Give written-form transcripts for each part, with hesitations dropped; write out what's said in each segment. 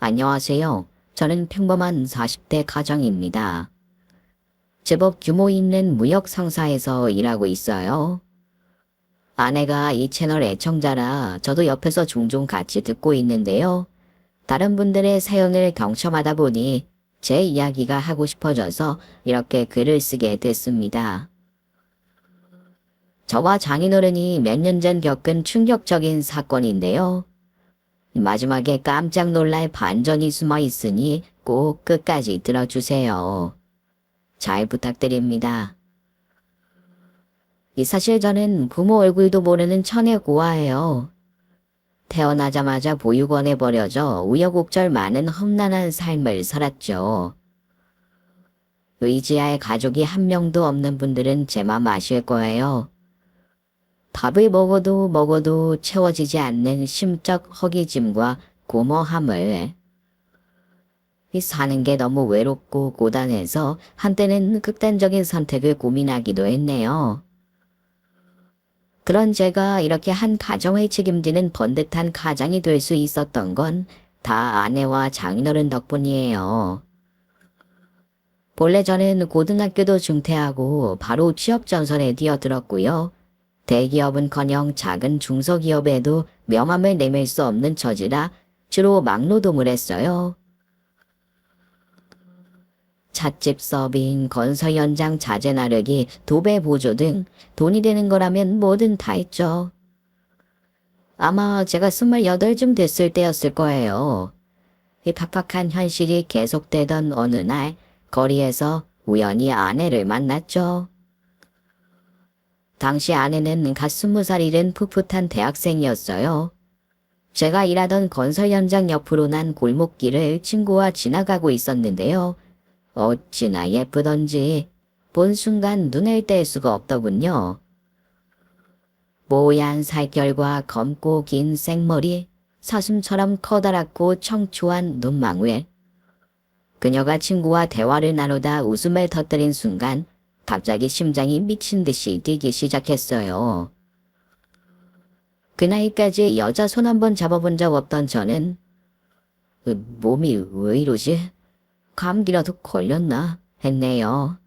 안녕하세요. 저는 평범한 40대 가장입니다. 제법 규모 있는 무역 상사에서 일하고 있어요. 아내가 이 채널 애청자라 저도 옆에서 종종 같이 듣고 있는데요. 다른 분들의 사연을 경험하다 보니 제 이야기가 하고 싶어져서 이렇게 글을 쓰게 됐습니다. 저와 장인어른이 몇 년 전 겪은 충격적인 사건인데요. 마지막에 깜짝 놀랄 반전이 숨어 있으니 꼭 끝까지 들어주세요. 잘 부탁드립니다. 사실 저는 부모 얼굴도 모르는 처녀고아예요. 태어나자마자 보육원에 버려져 우여곡절 많은 험난한 삶을 살았죠. 의지할 가족이 한 명도 없는 분들은 제 맘 아실 거예요. 밥을 먹어도 채워지지 않는 심적 허기짐과 고모함을 사는 게 너무 외롭고 고단해서 한때는 극단적인 선택을 고민하기도 했네요. 그런 제가 이렇게 한 가정을 책임지는 번듯한 가장이 될 수 있었던 건 다 아내와 장인어른 덕분이에요. 본래 저는 고등학교도 중퇴하고 바로 취업 전선에 뛰어들었고요. 대기업은커녕 작은 중소기업에도 명함을 내밀 수 없는 처지라 주로 막노동을 했어요. 찻집 서빙, 건설 현장 자재 나르기, 도배 보조 등 돈이 되는 거라면 뭐든 다 했죠. 아마 제가 28쯤 됐을 때였을 거예요. 이 팍팍한 현실이 계속되던 어느 날 거리에서 우연히 아내를 만났죠. 당시 아내는 갓 20살 이른 풋풋한 대학생이었어요. 제가 일하던 건설 현장 옆으로 난 골목길을 친구와 지나가고 있었는데요. 어찌나 예쁘던지 본 순간 눈을 뗄 수가 없더군요. 뽀얀 살결과 검고 긴 생머리, 사슴처럼 커다랗고 청초한 눈망울. 그녀가 친구와 대화를 나누다 웃음을 터뜨린 순간 갑자기 심장이 미친 듯이 뛰기 시작했어요. 그 나이까지 여자 손 한 번 잡아본 적 없던 저는 몸이 왜 이러지? 감기라도 걸렸나 했네요.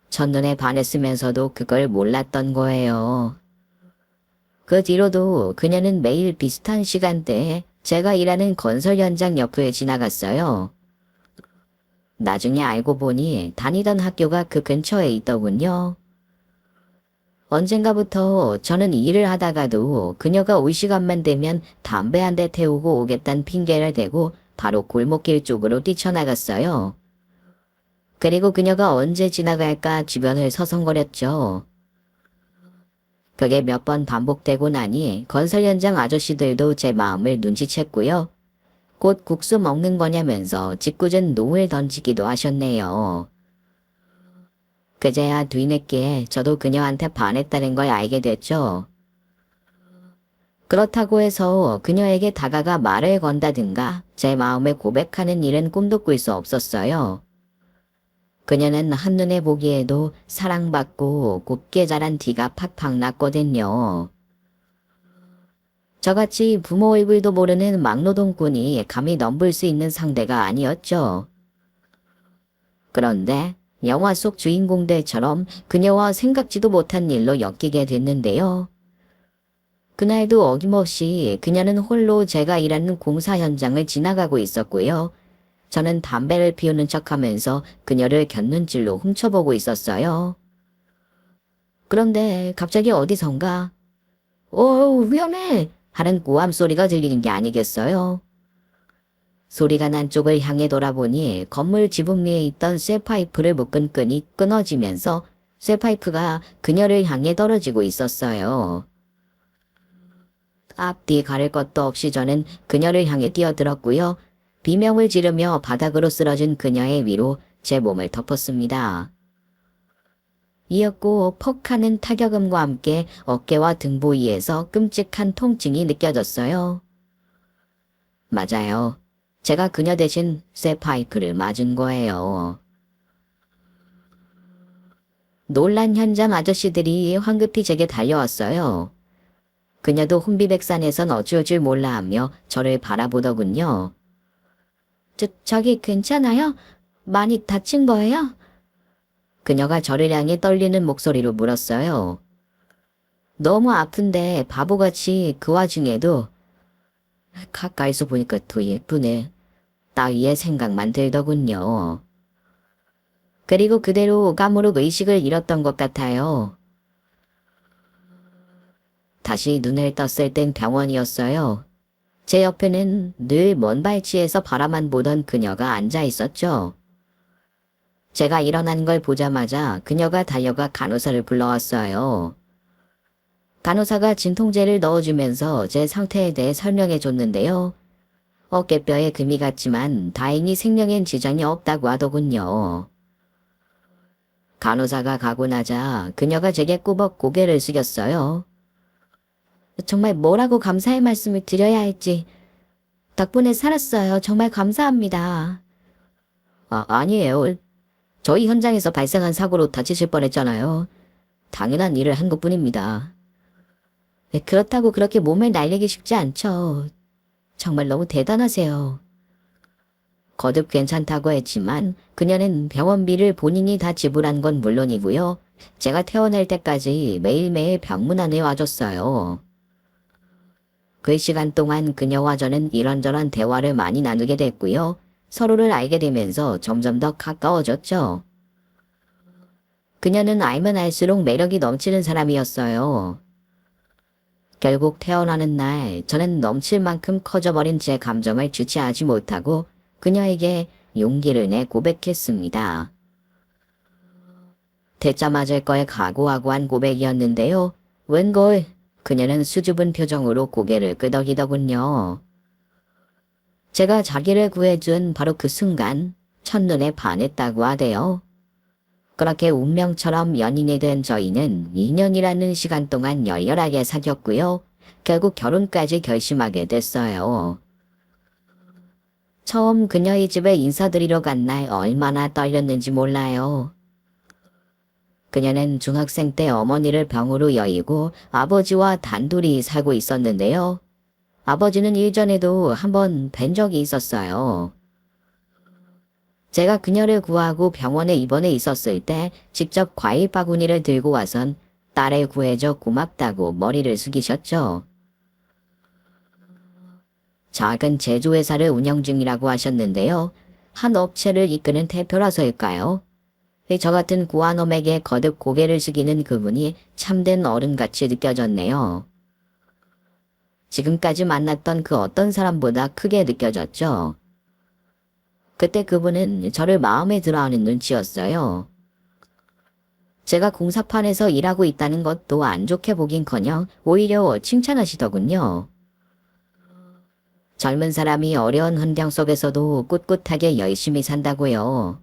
첫눈에 반했으면서도 그걸 몰랐던 거예요. 그 뒤로도 그녀는 매일 비슷한 시간대에 제가 일하는 건설 현장 옆을 지나갔어요. 나중에 알고 보니 다니던 학교가 그 근처에 있더군요. 언젠가부터 저는 일을 하다가도 그녀가 올 시간만 되면 담배 한 대 태우고 오겠다는 핑계를 대고 바로 골목길 쪽으로 뛰쳐나갔어요. 그리고 그녀가 언제 지나갈까 주변을 서성거렸죠. 그게 몇 번 반복되고 나니 건설 현장 아저씨들도 제 마음을 눈치챘고요. 곧 국수 먹는 거냐면서 짓궂은 농을 던지기도 하셨네요. 그제야 뒤늦게 저도 그녀한테 반했다는 걸 알게 됐죠. 그렇다고 해서 그녀에게 다가가 말을 건다든가 제 마음을 고백하는 일은 꿈도 꿀 수 없었어요. 그녀는 한눈에 보기에도 사랑받고 곱게 자란 티가 팍팍 났거든요. 저같이 부모 얼굴도 모르는 막노동꾼이 감히 넘볼 수 있는 상대가 아니었죠. 그런데 영화 속 주인공들처럼 그녀와 생각지도 못한 일로 엮이게 됐는데요. 그날도 어김없이 그녀는 홀로 제가 일하는 공사 현장을 지나가고 있었고요. 저는 담배를 피우는 척하면서 그녀를 곁눈질로 훔쳐보고 있었어요. 그런데 갑자기 어디선가 위험해! 하는 고함 소리가 들리는 게 아니겠어요. 소리가 난 쪽을 향해 돌아보니 건물 지붕 위에 있던 쇠파이프를 묶은 끈이 끊어지면서 쇠파이프가 그녀를 향해 떨어지고 있었어요. 앞뒤 가릴 것도 없이 저는 그녀를 향해 뛰어들었고요. 비명을 지르며 바닥으로 쓰러진 그녀의 위로 제 몸을 덮었습니다. 이었고 퍽 하는 타격음과 함께 어깨와 등 부위에서 끔찍한 통증이 느껴졌어요. 맞아요. 제가 그녀 대신 쇠파이프를 맞은 거예요. 놀란 현장 아저씨들이 황급히 제게 달려왔어요. 그녀도 혼비백산에선 어쩔 줄 몰라 하며 저를 바라보더군요. 저기 괜찮아요? 많이 다친 거예요? 그녀가 저를 향해 떨리는 목소리로 물었어요. 너무 아픈데 바보같이 그 와중에도 가까이서 보니까 더 예쁘네. 따위의 생각만 들더군요. 그리고 그대로 까무룩 의식을 잃었던 것 같아요. 다시 눈을 떴을 땐 병원이었어요. 제 옆에는 늘 먼 발치에서 바라만 보던 그녀가 앉아 있었죠. 제가 일어난 걸 보자마자 그녀가 달려가 간호사를 불러왔어요. 간호사가 진통제를 넣어주면서 제 상태에 대해 설명해 줬는데요. 어깨뼈에 금이 갔지만 다행히 생명엔 지장이 없다고 하더군요. 간호사가 가고 나자 그녀가 제게 꾸벅 고개를 숙였어요. 정말 뭐라고 감사의 말씀을 드려야 할지. 덕분에 살았어요. 정말 감사합니다. 아니에요. 저희 현장에서 발생한 사고로 다치실 뻔했잖아요. 당연한 일을 한 것뿐입니다. 네, 그렇다고 그렇게 몸을 날리기 쉽지 않죠. 정말 너무 대단하세요. 거듭 괜찮다고 했지만 그녀는 병원비를 본인이 다 지불한 건 물론이고요. 제가 태어날 때까지 매일매일 병문안에 와줬어요. 그 시간 동안 그녀와 저는 이런저런 대화를 많이 나누게 됐고요. 서로를 알게 되면서 점점 더 가까워졌죠. 그녀는 알면 알수록 매력이 넘치는 사람이었어요. 결국 태어나는 날 저는 넘칠 만큼 커져버린 제 감정을 주체하지 못하고 그녀에게 용기를 내 고백했습니다. 대짜 맞을 걸 각오하고 한 고백이었는데요. 웬걸 그녀는 수줍은 표정으로 고개를 끄덕이더군요. 제가 자기를 구해준 바로 그 순간 첫눈에 반했다고 하대요. 그렇게 운명처럼 연인이 된 저희는 2년이라는 시간 동안 열렬하게 사귀었고요. 결국 결혼까지 결심하게 됐어요. 처음 그녀의 집에 인사드리러 간 날 얼마나 떨렸는지 몰라요. 그녀는 중학생 때 어머니를 병으로 여의고 아버지와 단둘이 살고 있었는데요. 아버지는 일전에도 한번 뵌 적이 있었어요. 제가 그녀를 구하고 병원에 입원해 있었을 때 직접 과일 바구니를 들고 와선 딸을 구해줘 고맙다고 머리를 숙이셨죠. 작은 제조회사를 운영 중이라고 하셨는데요. 한 업체를 이끄는 대표라서일까요? 저 같은 고아놈에게 거듭 고개를 숙이는 그분이 참된 어른같이 느껴졌네요. 지금까지 만났던 그 어떤 사람보다 크게 느껴졌죠. 그때 그분은 저를 마음에 들어하는 눈치였어요. 제가 공사판에서 일하고 있다는 것도 안 좋게 보긴커녕 오히려 칭찬하시더군요. 젊은 사람이 어려운 환경 속에서도 꿋꿋하게 열심히 산다고요.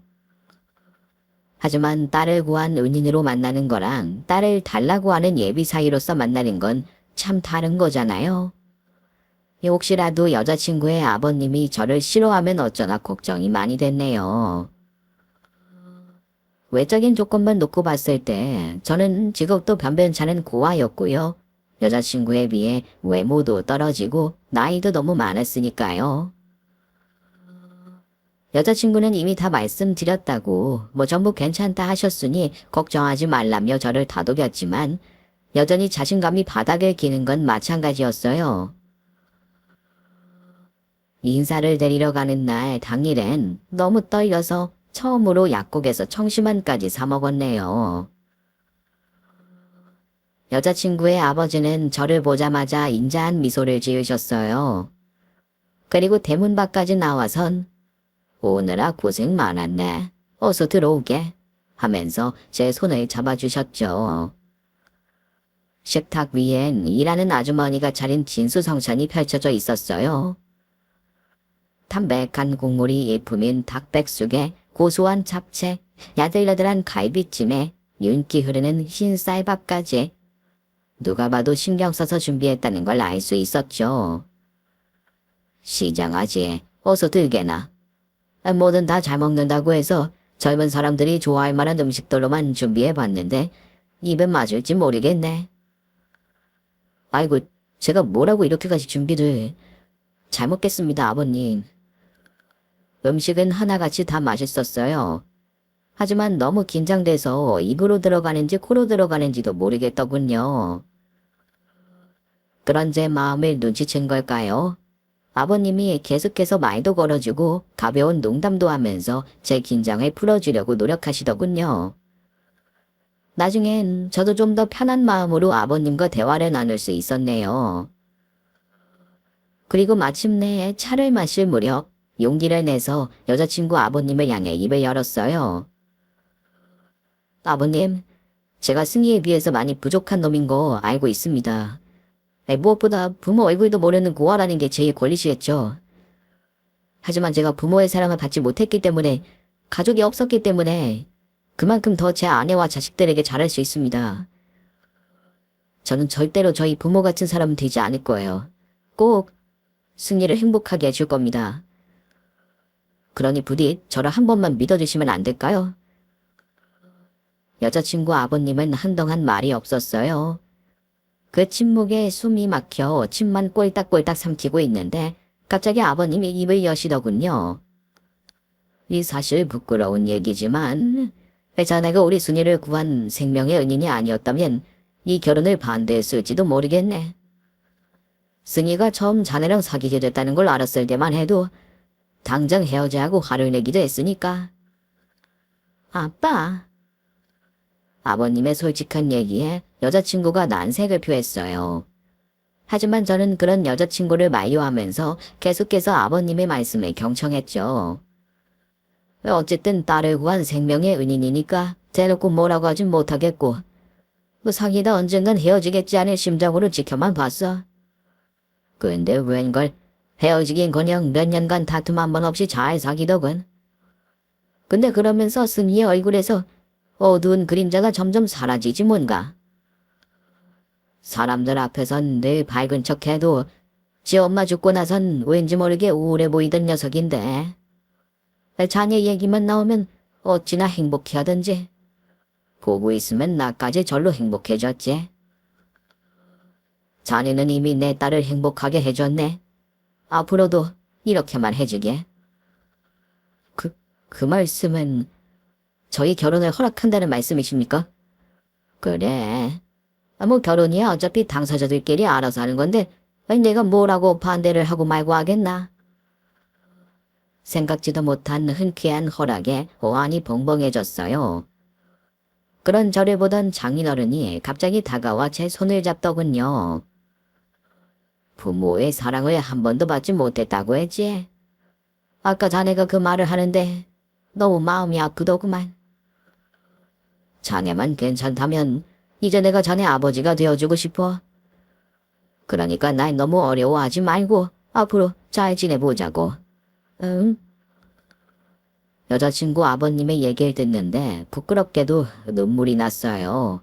하지만 딸을 구한 은인으로 만나는 거랑 딸을 달라고 하는 예비 사이로서 만나는 건 참 다른 거잖아요. 혹시라도 여자친구의 아버님이 저를 싫어하면 어쩌나 걱정이 많이 됐네요. 외적인 조건만 놓고 봤을 때 저는 직업도 변변찮은 고아였고요. 여자친구에 비해 외모도 떨어지고 나이도 너무 많았으니까요. 여자친구는 이미 다 말씀드렸다고 전부 괜찮다 하셨으니 걱정하지 말라며 저를 다독였지만 여전히 자신감이 바닥을 기는 건 마찬가지였어요. 인사를 데리러 가는 날 당일엔 너무 떨려서 처음으로 약국에서 청심환까지 사 먹었네요. 여자친구의 아버지는 저를 보자마자 인자한 미소를 지으셨어요. 그리고 대문 밖까지 나와선 오느라 고생 많았네. 어서 들어오게 하면서 제 손을 잡아주셨죠. 식탁 위엔 일하는 아주머니가 차린 진수성찬이 펼쳐져 있었어요. 담백한 국물이 일품인 닭백숙에 고소한 잡채, 야들야들한 갈비찜에 윤기 흐르는 흰 쌀밥까지 누가 봐도 신경 써서 준비했다는 걸 알 수 있었죠. 시장하지. 어서 들게나. 뭐든 다 잘 먹는다고 해서 젊은 사람들이 좋아할 만한 음식들로만 준비해봤는데 입에 맞을지 모르겠네. 아이고, 제가 뭐라고 이렇게까지 준비를. 잘 먹겠습니다, 아버님. 음식은 하나같이 다 맛있었어요. 하지만 너무 긴장돼서 입으로 들어가는지 코로 들어가는지도 모르겠더군요. 그런 제 마음을 눈치챈 걸까요? 아버님이 계속해서 말도 걸어주고 가벼운 농담도 하면서 제 긴장을 풀어주려고 노력하시더군요. 나중엔 저도 좀 더 편한 마음으로 아버님과 대화를 나눌 수 있었네요. 그리고 마침내 차를 마실 무렵 용기를 내서 여자친구 아버님을 향해 입을 열었어요. 아버님, 제가 승희에 비해서 많이 부족한 놈인 거 알고 있습니다. 무엇보다 부모 얼굴도 모르는 고아라는 게 제일 권리시겠죠. 하지만 제가 부모의 사랑을 받지 못했기 때문에, 가족이 없었기 때문에 그만큼 더 제 아내와 자식들에게 잘할 수 있습니다. 저는 절대로 저희 부모 같은 사람은 되지 않을 거예요. 꼭 승리를 행복하게 해줄 겁니다. 그러니 부디 저를 한 번만 믿어주시면 안 될까요? 여자친구 아버님은 한동안 말이 없었어요. 그 침묵에 숨이 막혀 침만 꼴딱꼴딱 삼키고 있는데 갑자기 아버님이 입을 여시더군요. 이 사실 부끄러운 얘기지만 자네가 우리 순이를 구한 생명의 은인이 아니었다면 이 결혼을 반대했을지도 모르겠네. 승희가 처음 자네랑 사귀게 됐다는 걸 알았을 때만 해도 당장 헤어져야 하고 화를 내기도 했으니까. 아빠. 아버님의 솔직한 얘기에 여자친구가 난색을 표했어요. 하지만 저는 그런 여자친구를 만류하면서 계속해서 아버님의 말씀을 경청했죠. 어쨌든 딸을 구한 생명의 은인이니까 대놓고 뭐라고 하진 못하겠고 사귀다 언젠간 헤어지겠지 않을 심정으로 지켜만 봤어. 근데 웬걸 헤어지긴커녕 몇 년간 다툼 한 번 없이 잘 사귀더군. 근데 그러면서 승희의 얼굴에서 어두운 그림자가 점점 사라지지 뭔가. 사람들 앞에선 늘 밝은 척해도 지 엄마 죽고 나선 왠지 모르게 우울해 보이던 녀석인데 자네 얘기만 나오면 어찌나 행복해하던지. 보고 있으면 나까지 절로 행복해졌지. 자네는 이미 내 딸을 행복하게 해줬네. 앞으로도 이렇게만 해주게. 그 말씀은 저희 결혼을 허락한다는 말씀이십니까? 그래. 뭐 결혼이야 어차피 당사자들끼리 알아서 하는 건데 내가 뭐라고 반대를 하고 말고 하겠나. 생각지도 못한 흔쾌한 허락에 오한이 벙벙해졌어요. 그런 저를 보던 장인어른이 갑자기 다가와 제 손을 잡더군요. 부모의 사랑을 한 번도 받지 못했다고 했지. 아까 자네가 그 말을 하는데 너무 마음이 아프더구만. 자네만 괜찮다면 이제 내가 자네 아버지가 되어주고 싶어. 그러니까 날 너무 어려워하지 말고 앞으로 잘 지내보자고. 응? 여자친구 아버님의 얘기를 듣는데 부끄럽게도 눈물이 났어요.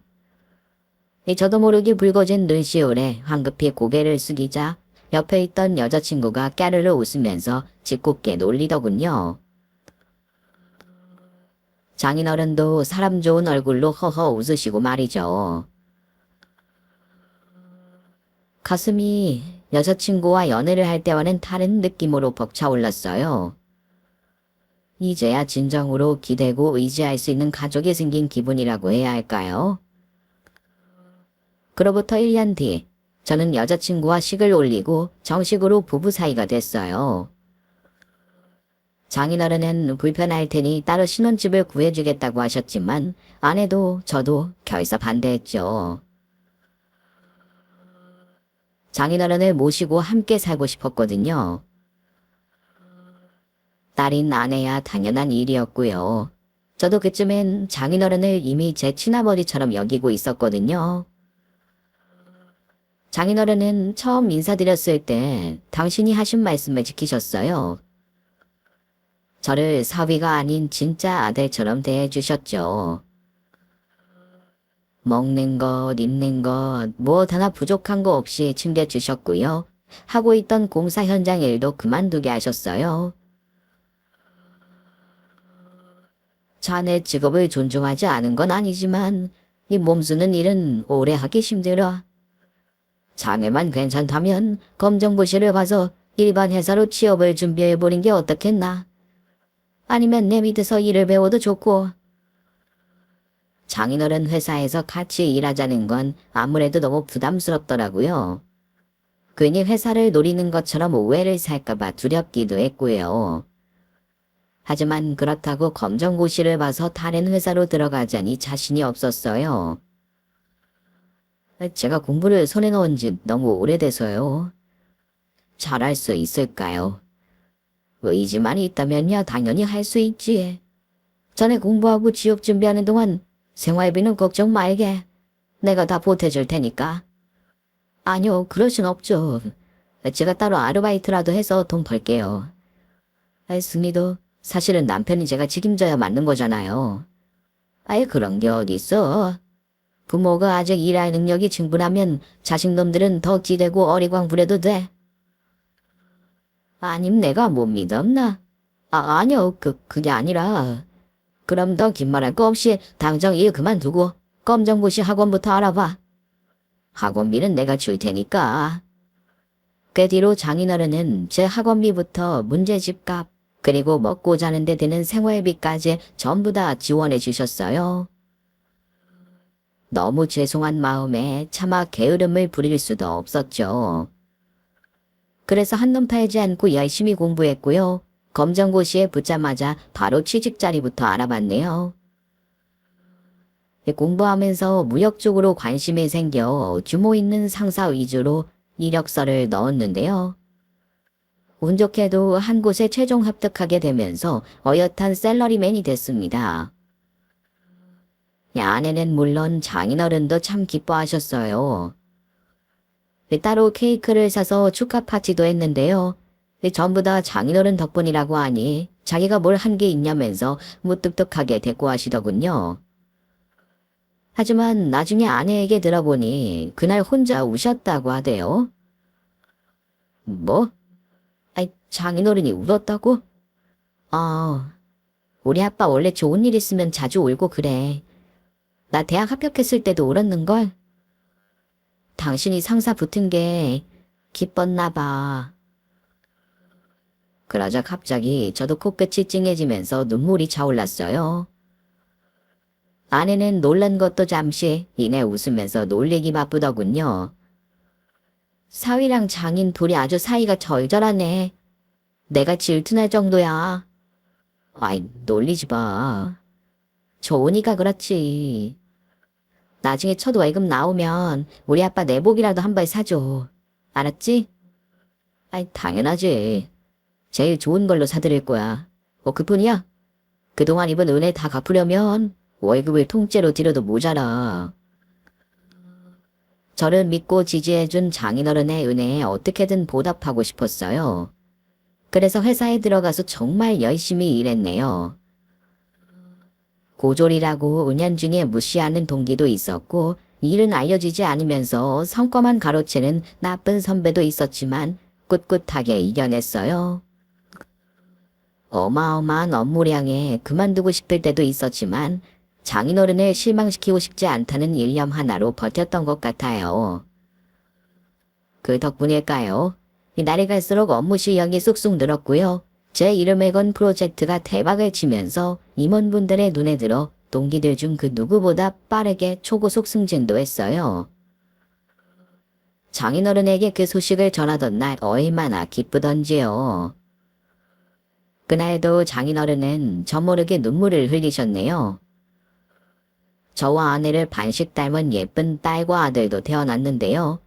저도 모르게 붉어진 눈시울에 황급히 고개를 숙이자 옆에 있던 여자친구가 까르르 웃으면서 짓궂게 놀리더군요. 장인어른도 사람 좋은 얼굴로 허허 웃으시고 말이죠. 가슴이 여자친구와 연애를 할 때와는 다른 느낌으로 벅차올랐어요. 이제야 진정으로 기대고 의지할 수 있는 가족이 생긴 기분이라고 해야 할까요? 그로부터 1년 뒤 저는 여자친구와 식을 올리고 정식으로 부부 사이가 됐어요. 장인어른은 불편할 테니 따로 신혼집을 구해주겠다고 하셨지만 아내도 저도 결사 반대했죠. 장인어른을 모시고 함께 살고 싶었거든요. 딸인 아내야 당연한 일이었고요. 저도 그쯤엔 장인어른을 이미 제 친아버지처럼 여기고 있었거든요. 장인어른은 처음 인사드렸을 때 당신이 하신 말씀을 지키셨어요. 저를 사위가 아닌 진짜 아들처럼 대해주셨죠. 먹는 것, 입는 것, 무엇 하나 부족한 거 없이 챙겨주셨고요. 하고 있던 공사 현장 일도 그만두게 하셨어요. 자네 직업을 존중하지 않은 건 아니지만 이 몸쓰는 일은 오래 하기 힘들어. 자네만 괜찮다면 검정고시를 가서 일반 회사로 취업을 준비해보는 게 어떻겠나. 아니면 내 밑에서 일을 배워도 좋고. 장인어른 회사에서 같이 일하자는 건 아무래도 너무 부담스럽더라고요. 괜히 회사를 노리는 것처럼 오해를 살까봐 두렵기도 했고요. 하지만 그렇다고 검정고시를 봐서 다른 회사로 들어가자니 자신이 없었어요. 제가 공부를 손에 넣은 지 너무 오래돼서요. 잘할 수 있을까요? 의지만 있다면야 당연히 할 수 있지. 전에 공부하고 취업 준비하는 동안 생활비는 걱정 말게. 내가 다 보태줄 테니까. 아니요, 그럴 순 없죠. 제가 따로 아르바이트라도 해서 돈 벌게요. 승리도 사실은 남편이 제가 책임져야 맞는 거잖아요. 아예 그런 게 어딨어. 부모가 아직 일할 능력이 충분하면 자식놈들은 더 기대고 어리광 부려도 돼. 아님 내가 못 믿었나? 아니요, 그게 아니라. 그럼 더 긴 말할 거 없이 당장 일 그만두고 검정고시 학원부터 알아봐. 학원비는 내가 줄 테니까. 그 뒤로 장인어른은 제 학원비부터 문제집값, 그리고 먹고 자는데 드는 생활비까지 전부 다 지원해 주셨어요. 너무 죄송한 마음에 차마 게으름을 부릴 수도 없었죠. 그래서 한눈 팔지 않고 열심히 공부했고요. 검정고시에 붙자마자 바로 취직 자리부터 알아봤네요. 공부하면서 무역 쪽으로 관심이 생겨 규모 있는 상사 위주로 이력서를 넣었는데요. 운 좋게도 한 곳에 최종 합격하게 되면서 어엿한 샐러리맨이 됐습니다. 아내는 물론 장인어른도 참 기뻐하셨어요. 따로 케이크를 사서 축하 파티도 했는데요. 전부 다 장인어른 덕분이라고 하니 자기가 뭘 한 게 있냐면서 무뚝뚝하게 대꾸하시더군요. 하지만 나중에 아내에게 들어보니 그날 혼자 우셨다고 하대요. 뭐? 장인어른이 울었다고? 우리 아빠 원래 좋은 일 있으면 자주 울고 그래. 나 대학 합격했을 때도 울었는걸? 당신이 상사 붙은 게 기뻤나 봐. 그러자 갑자기 저도 코끝이 찡해지면서 눈물이 차올랐어요. 아내는 놀란 것도 잠시 이내 웃으면서 놀리기 바쁘더군요. 사위랑 장인 둘이 아주 사이가 절절하네. 내가 질투날 정도야. 놀리지 마. 좋으니까 그렇지. 나중에 첫 월급 나오면 우리 아빠 내복이라도 한 벌 사줘. 알았지? 당연하지. 제일 좋은 걸로 사드릴 거야. 그뿐이야? 그동안 입은 은혜 다 갚으려면 월급을 통째로 드려도 모자라. 저를 믿고 지지해준 장인어른의 은혜에 어떻게든 보답하고 싶었어요. 그래서 회사에 들어가서 정말 열심히 일했네요. 고졸이라고 은연중에 무시하는 동기도 있었고 일은 알려지지 않으면서 성과만 가로채는 나쁜 선배도 있었지만 꿋꿋하게 이겨냈어요. 어마어마한 업무량에 그만두고 싶을 때도 있었지만 장인어른을 실망시키고 싶지 않다는 일념 하나로 버텼던 것 같아요. 그 덕분일까요? 날이 갈수록 업무 실력이 쑥쑥 늘었고요. 제 이름을 건 프로젝트가 대박을 치면서 임원분들의 눈에 들어 동기들 중 그 누구보다 빠르게 초고속 승진도 했어요. 장인어른에게 그 소식을 전하던 날 얼마나 기쁘던지요. 그날도 장인어른은 저 모르게 눈물을 흘리셨네요. 저와 아내를 반씩 닮은 예쁜 딸과 아들도 태어났는데요.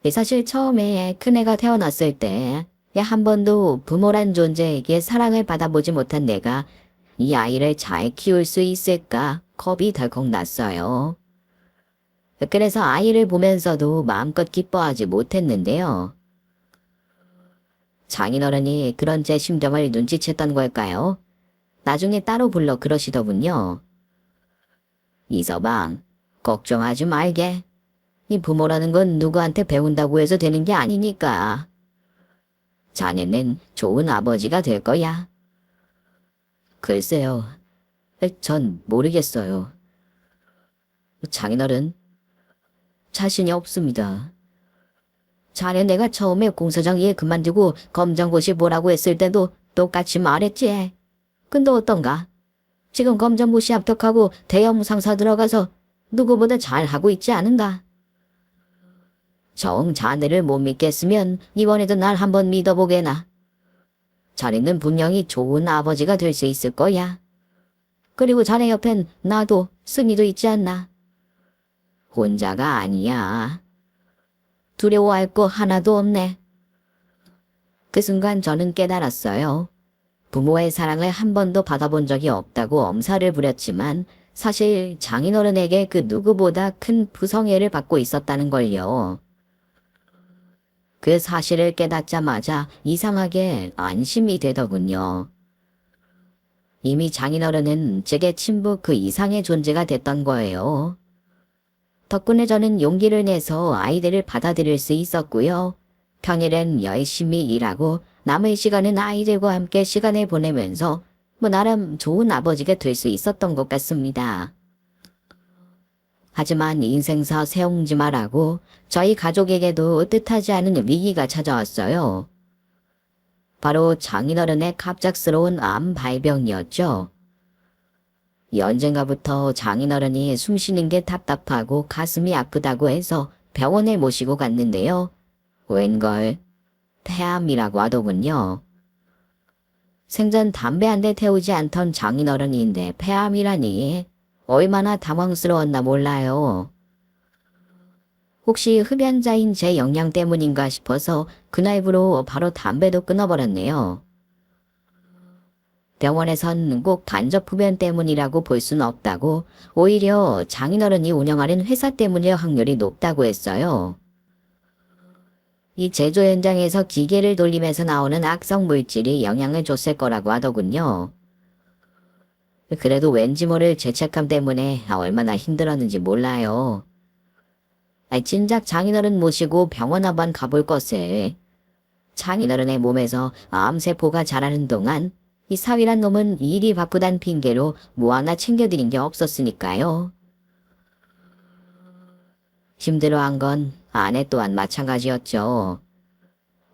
사실 처음에 큰애가 태어났을 때 한 번도 부모란 존재에게 사랑을 받아보지 못한 내가 이 아이를 잘 키울 수 있을까 겁이 덜컥 났어요. 그래서 아이를 보면서도 마음껏 기뻐하지 못했는데요. 장인어른이 그런 제 심정을 눈치챘던 걸까요? 나중에 따로 불러 그러시더군요. 이서방, 걱정하지 말게. 이 부모라는 건 누구한테 배운다고 해서 되는 게 아니니까. 자네는 좋은 아버지가 될 거야. 글쎄요. 전 모르겠어요. 장인어른, 자신이 없습니다. 자네 내가 처음에 공사장 일 그만두고 검정고시 보라고 했을 때도 똑같이 말했지. 근데 어떤가? 지금 검정고시 합격하고 대형 상사 들어가서 누구보다 잘하고 있지 않은가? 정 자네를 못 믿겠으면 이번에도 날 한번 믿어보게나. 자네는 분명히 좋은 아버지가 될 수 있을 거야. 그리고 자네 옆엔 나도 승희도 있지 않나? 혼자가 아니야. 두려워할 거 하나도 없네. 그 순간 저는 깨달았어요. 부모의 사랑을 한 번도 받아본 적이 없다고 엄살을 부렸지만 사실 장인어른에게 그 누구보다 큰 부성애를 받고 있었다는 걸요. 그 사실을 깨닫자마자 이상하게 안심이 되더군요. 이미 장인어른은 제게 친부 그 이상의 존재가 됐던 거예요. 덕분에 저는 용기를 내서 아이들을 받아들일 수 있었고요. 평일엔 열심히 일하고 남의 시간은 아이들과 함께 시간을 보내면서 나름 좋은 아버지가 될 수 있었던 것 같습니다. 하지만 인생사 세웅지 마라고 저희 가족에게도 뜻하지 않은 위기가 찾아왔어요. 바로 장인어른의 갑작스러운 암 발병이었죠. 언젠가부터 장인어른이 숨쉬는 게 답답하고 가슴이 아프다고 해서 병원에 모시고 갔는데요. 웬걸 폐암이라고 하더군요. 생전 담배 한 대 태우지 않던 장인어른인데 폐암이라니 얼마나 당황스러웠나 몰라요. 혹시 흡연자인 제 영양 때문인가 싶어서 그날부로 바로 담배도 끊어버렸네요. 병원에선 꼭 간접 흡연 때문이라고 볼 수는 없다고 오히려 장인어른이 운영하는 회사 때문일 확률이 높다고 했어요. 이 제조 현장에서 기계를 돌리면서 나오는 악성 물질이 영향을 줬을 거라고 하더군요. 그래도 왠지 모를 죄책감 때문에 얼마나 힘들었는지 몰라요. 진작 장인어른 모시고 병원 한번 가볼 것을. 장인어른의 몸에서 암세포가 자라는 동안 이 사위란 놈은 일이 바쁘단 핑계로 뭐 하나 챙겨드린 게 없었으니까요. 힘들어한 건 아내 또한 마찬가지였죠.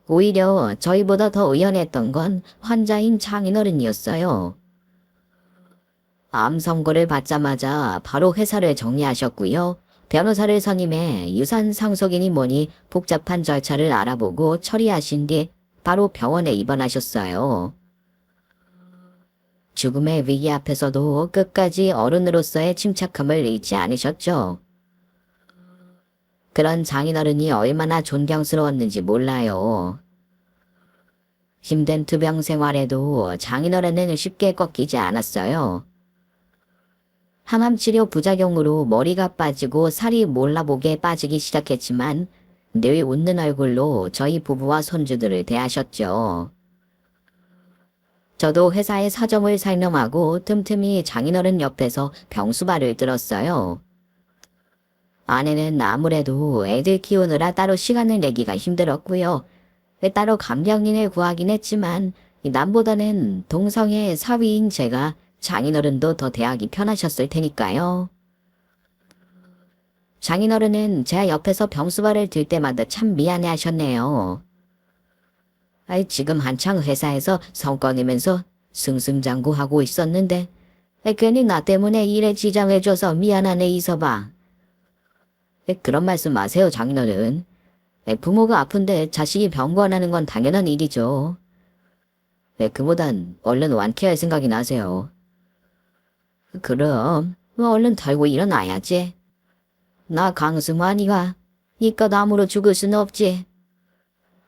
오히려 저희보다 더 의연했던 건 환자인 장인어른이었어요. 암 선고를 받자마자 바로 회사를 정리하셨고요. 변호사를 선임해 유산 상속이니 뭐니 복잡한 절차를 알아보고 처리하신 뒤 바로 병원에 입원하셨어요. 죽음의 위기 앞에서도 끝까지 어른으로서의 침착함을 잃지 않으셨죠. 그런 장인어른이 얼마나 존경스러웠는지 몰라요. 힘든 투병 생활에도 장인어른은 쉽게 꺾이지 않았어요. 항암치료 부작용으로 머리가 빠지고 살이 몰라보게 빠지기 시작했지만 늘 웃는 얼굴로 저희 부부와 손주들을 대하셨죠. 저도 회사의 사정을 설명하고 틈틈이 장인어른 옆에서 병수발을 들었어요. 아내는 아무래도 애들 키우느라 따로 시간을 내기가 힘들었고요. 따로 감량인을 구하긴 했지만 남보다는 동성애 사위인 제가 장인어른도 더 대하기 편하셨을 테니까요. 장인어른은 제 옆에서 병수발을 들 때마다 참 미안해 하셨네요. 지금 한창 회사에서 성과 내면서 승승장구하고 있었는데 괜히 나 때문에 일에 지장해줘서 미안하네 이서방. 그런 말씀 마세요 장인어른. 부모가 아픈데 자식이 병관하는 건 당연한 일이죠. 그보단 얼른 완쾌할 생각이 나세요. 그럼 얼른 털고 일어나야지. 나 강승환이가 이깟 암으로 죽을 수는 없지.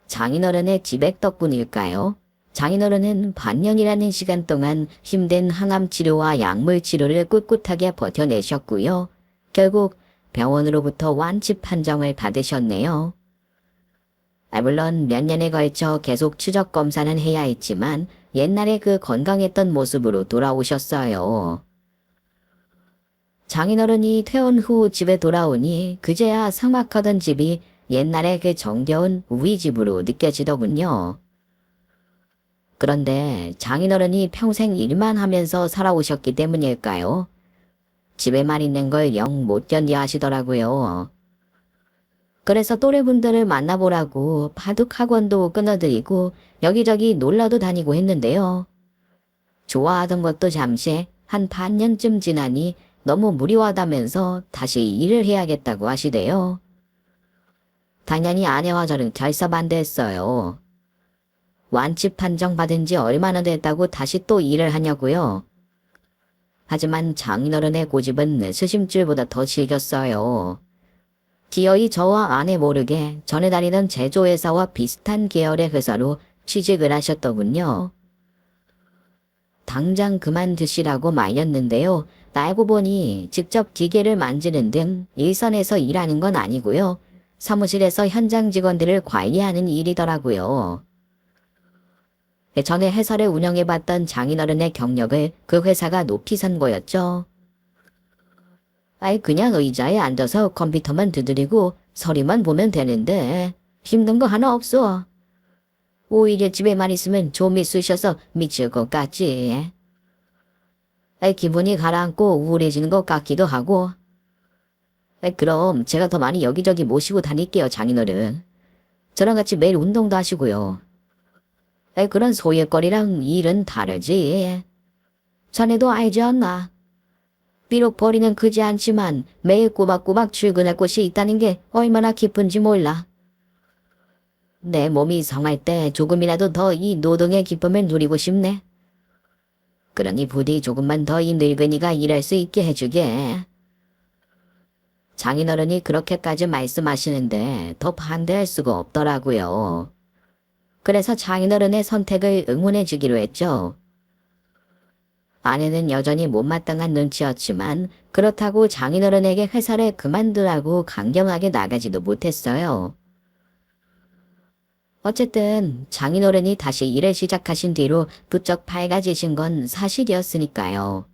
장인어른의 지백 덕분일까요? 장인어른은 반년이라는 시간 동안 힘든 항암 치료와 약물 치료를 꿋꿋하게 버텨내셨고요. 결국 병원으로부터 완치 판정을 받으셨네요. 물론 몇 년에 걸쳐 계속 추적 검사는 해야 했지만 옛날에 그 건강했던 모습으로 돌아오셨어요. 장인어른이 퇴원 후 집에 돌아오니 그제야 삭막하던 집이 옛날에 그 정겨운 우리 집으로 느껴지더군요. 그런데 장인어른이 평생 일만 하면서 살아오셨기 때문일까요? 집에만 있는 걸 영 못 견뎌 하시더라고요. 그래서 또래분들을 만나보라고 바둑 학원도 끊어드리고 여기저기 놀러도 다니고 했는데요. 좋아하던 것도 잠시 한 반년쯤 지나니 너무 무료하다면서 다시 일을 해야겠다고 하시대요. 당연히 아내와 저는 결사반대했어요. 완치 판정 받은 지 얼마나 됐다고 다시 또 일을 하냐고요. 하지만 장인어른의 고집은 스심줄보다 더 질겼어요. 기어이 저와 아내 모르게 전에 다니던 제조회사와 비슷한 계열의 회사로 취직을 하셨더군요. 당장 그만두시라고 말렸는데요. 알고 보니 직접 기계를 만지는 등 일선에서 일하는 건 아니고요. 사무실에서 현장 직원들을 관리하는 일이더라고요. 전에 회사를 운영해봤던 장인어른의 경력을 그 회사가 높이 산 거였죠. 아이 그냥 의자에 앉아서 컴퓨터만 두드리고 서류만 보면 되는데 힘든 거 하나 없어. 오히려 집에만 있으면 좀이 쑤셔서 미칠 것 같지. 아이 기분이 가라앉고 우울해지는 것 같기도 하고. 아이 그럼 제가 더 많이 여기저기 모시고 다닐게요 장인어른. 저랑 같이 매일 운동도 하시고요. 아이 그런 소일거리랑 일은 다르지. 자네도 알지 않나? 비록 벌이는 크지 않지만 매일 꼬박꼬박 출근할 곳이 있다는 게 얼마나 기쁜지 몰라. 내 몸이 성할 때 조금이라도 더 이 노동의 기쁨을 누리고 싶네. 그러니 부디 조금만 더 이 늙은이가 일할 수 있게 해주게. 장인어른이 그렇게까지 말씀하시는데 더 반대할 수가 없더라고요. 그래서 장인어른의 선택을 응원해 주기로 했죠. 아내는 여전히 못마땅한 눈치였지만 그렇다고 장인어른에게 회사를 그만두라고 강경하게 나가지도 못했어요. 어쨌든 장인어른이 다시 일을 시작하신 뒤로 부쩍 밝아지신 건 사실이었으니까요.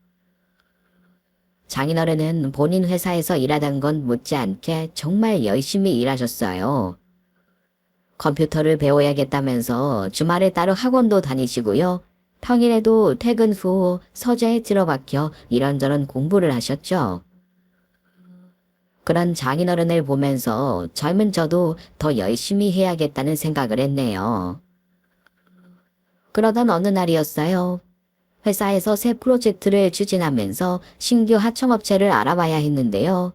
장인어른은 본인 회사에서 일하던 건 못지않게 정말 열심히 일하셨어요. 컴퓨터를 배워야겠다면서 주말에 따로 학원도 다니시고요. 평일에도 퇴근 후 서재에 들어박혀 이런저런 공부를 하셨죠. 그런 장인어른을 보면서 젊은 저도 더 열심히 해야겠다는 생각을 했네요. 그러던 어느 날이었어요. 회사에서 새 프로젝트를 추진하면서 신규 하청업체를 알아봐야 했는데요.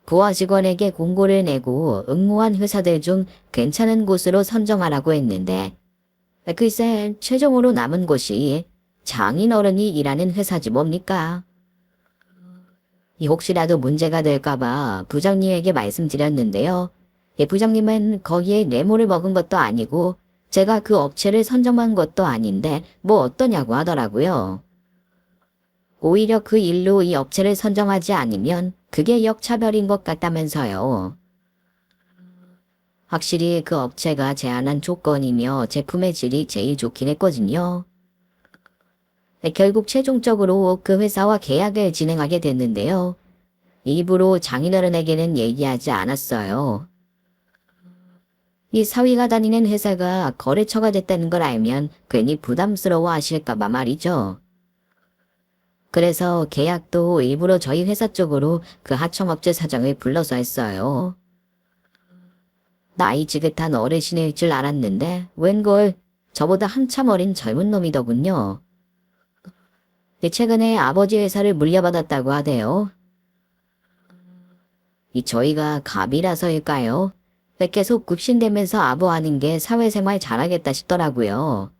부하 직원에게 공고를 내고 응모한 회사들 중 괜찮은 곳으로 선정하라고 했는데 글쎄 최종으로 남은 곳이 장인어른이 일하는 회사지 뭡니까? 혹시라도 문제가 될까봐 부장님에게 말씀드렸는데요. 부장님은 거기에 뇌물을 먹은 것도 아니고 제가 그 업체를 선정한 것도 아닌데 뭐 어떠냐고 하더라고요. 오히려 그 일로 이 업체를 선정하지 않으면 그게 역차별인 것 같다면서요. 확실히 그 업체가 제안한 조건이며 제품의 질이 제일 좋긴 했거든요. 결국 최종적으로 그 회사와 계약을 진행하게 됐는데요. 일부러 장인어른에게는 얘기하지 않았어요. 이 사위가 다니는 회사가 거래처가 됐다는 걸 알면 괜히 부담스러워 하실까봐 말이죠. 그래서 계약도 일부러 저희 회사 쪽으로 그 하청업체 사장을 불러서 했어요. 나이 지긋한 어르신일 줄 알았는데 웬걸 저보다 한참 어린 젊은 놈이더군요. 최근에 아버지 회사를 물려받았다고 하대요. 이 저희가 갑이라서일까요? 계속 굽신대면서 아부하는 게 사회생활 잘하겠다 싶더라고요.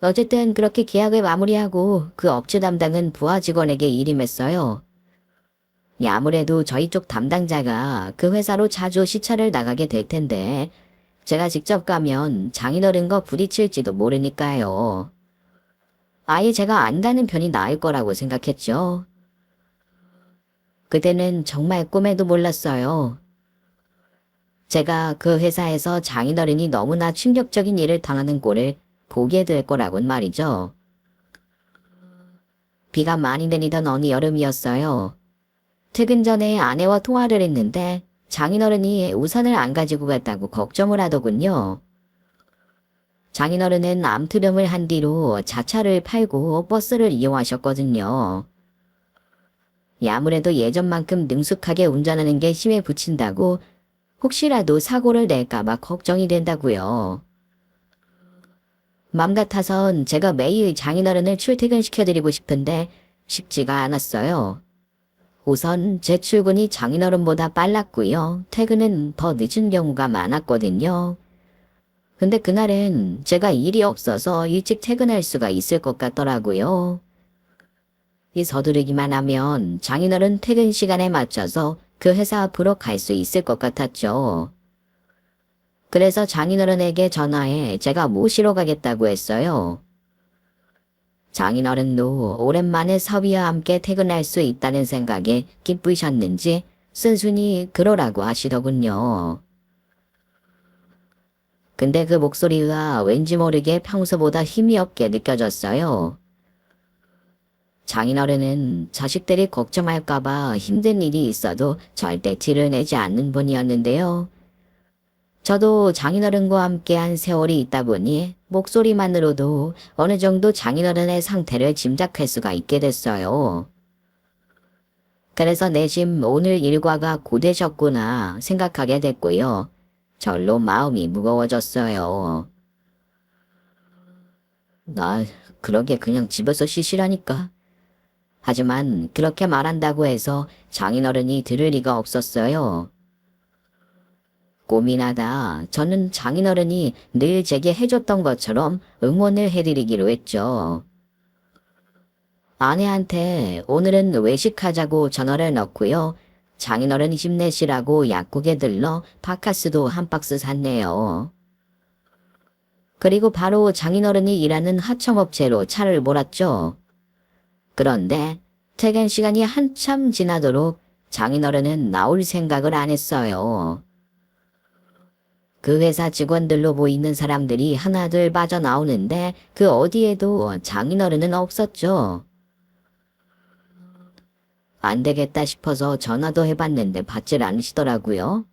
어쨌든 그렇게 계약을 마무리하고 그 업체 담당은 부하 직원에게 일임했어요. 아무래도 저희 쪽 담당자가 그 회사로 자주 시차를 나가게 될 텐데 제가 직접 가면 장인어른과 부딪힐지도 모르니까요. 아예 제가 안 가는 편이 나을 거라고 생각했죠. 그때는 정말 꿈에도 몰랐어요. 제가 그 회사에서 장인어른이 너무나 충격적인 일을 당하는 꼴을 보게 될 거라곤 말이죠. 비가 많이 내리던 어느 여름이었어요. 퇴근 전에 아내와 통화를 했는데 장인어른이 우산을 안 가지고 갔다고 걱정을 하더군요. 장인어른은 암투병을 한 뒤로 자차를 팔고 버스를 이용하셨거든요. 아무래도 예전만큼 능숙하게 운전하는 게 힘에 부친다고 혹시라도 사고를 낼까봐 걱정이 된다고요. 맘 같아선 제가 매일 장인어른을 출퇴근시켜드리고 싶은데 쉽지가 않았어요. 우선 제 출근이 장인어른보다 빨랐고요. 퇴근은 더 늦은 경우가 많았거든요. 근데 그날은 제가 일이 없어서 일찍 퇴근할 수가 있을 것 같더라고요. 이 서두르기만 하면 장인어른 퇴근 시간에 맞춰서 그 회사 앞으로 갈 수 있을 것 같았죠. 그래서 장인어른에게 전화해 제가 모시러 가겠다고 했어요. 장인어른도 오랜만에 사위와 함께 퇴근할 수 있다는 생각에 기쁘셨는지 순순히 그러라고 하시더군요. 근데 그 목소리가 왠지 모르게 평소보다 힘이 없게 느껴졌어요. 장인어른은 자식들이 걱정할까봐 힘든 일이 있어도 절대 티를 내지 않는 분이었는데요. 저도 장인어른과 함께한 세월이 있다 보니 목소리만으로도 어느 정도 장인어른의 상태를 짐작할 수가 있게 됐어요. 그래서 내심 오늘 일과가 고되셨구나 생각하게 됐고요. 절로 마음이 무거워졌어요. 나 그러게 그냥 집에서 쉬시라니까. 하지만 그렇게 말한다고 해서 장인어른이 들을 리가 없었어요. 고민하다 저는 장인어른이 늘 제게 해줬던 것처럼 응원을 해드리기로 했죠. 아내한테 오늘은 외식하자고 전화를 넣고요. 장인어른 힘내시라고 약국에 들러 바카스도 한 박스 샀네요. 그리고 바로 장인어른이 일하는 하청업체로 차를 몰았죠. 그런데 퇴근 시간이 한참 지나도록 장인어른은 나올 생각을 안 했어요. 그 회사 직원들로 보이는 사람들이 하나둘 빠져나오는데 그 어디에도 장인어른은 없었죠. 안 되겠다 싶어서 전화도 해봤는데 받질 않으시더라고요.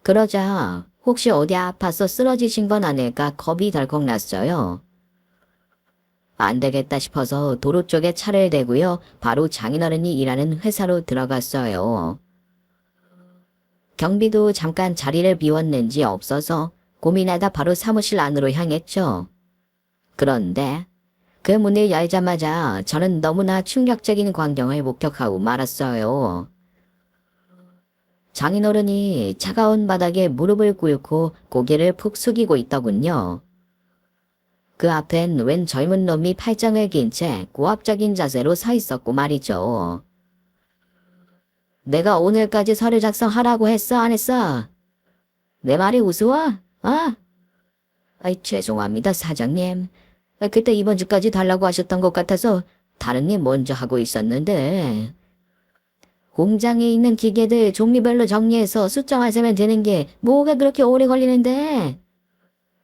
그러자 혹시 어디 아파서 쓰러지신 건 아닐까 겁이 덜컥 났어요. 안 되겠다 싶어서 도로 쪽에 차를 대고요. 바로 장인어른이 일하는 회사로 들어갔어요. 경비도 잠깐 자리를 비웠는지 없어서 고민하다 바로 사무실 안으로 향했죠. 그런데 그 문을 열자마자 저는 너무나 충격적인 광경을 목격하고 말았어요. 장인어른이 차가운 바닥에 무릎을 꿇고 고개를 푹 숙이고 있더군요. 그 앞엔 웬 젊은 놈이 팔짱을 낀 채 고압적인 자세로 서 있었고 말이죠. 내가 오늘까지 서류 작성하라고 했어, 안 했어? 내 말이 우스워? 아? 아이, 죄송합니다, 사장님. 그때 이번 주까지 달라고 하셨던 것 같아서 다른 일 먼저 하고 있었는데. 공장에 있는 기계들 종류별로 정리해서 수정할 세면 되는 게 뭐가 그렇게 오래 걸리는데.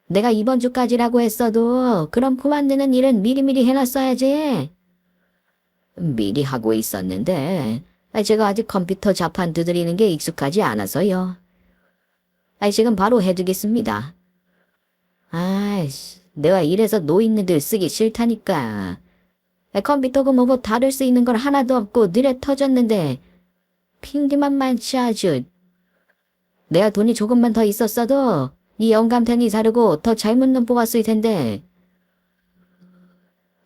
내가 이번 주까지라고 했어도 그럼 그만두는 일은 미리미리 해놨어야지. 미리 하고 있었는데 제가 아직 컴퓨터 자판 두드리는 게 익숙하지 않아서요. 지금 바로 해두겠습니다. 아이씨, 내가 이래서 노인네들 쓰기 싫다니까. 컴퓨터고 뭐고 다룰 수 있는 건 하나도 없고 느려 터졌는데 핑계만 많지 아주. 내가 돈이 조금만 더 있었어도 이 영감탱이 사르고 더 젊은 놈 뽑았을 텐데.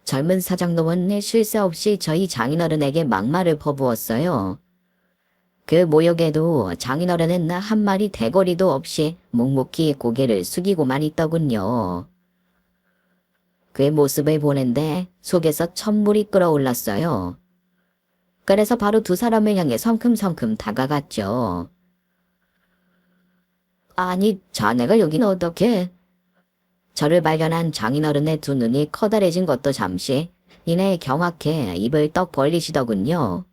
젊은 사장놈은 쉴 새 없이 저희 장인어른에게 막말을 퍼부었어요. 그 모욕에도 장인어른은 한 마리 대거리도 없이 묵묵히 고개를 숙이고만 있더군요. 그의 모습을 보는데 속에서 천물이 끓어올랐어요. 그래서 바로 두 사람을 향해 성큼성큼 다가갔죠. 아니, 자네가 여긴 어떻게? 저를 발견한 장인어른의 두 눈이 커다래진 것도 잠시 이내 경악해 입을 떡 벌리시더군요.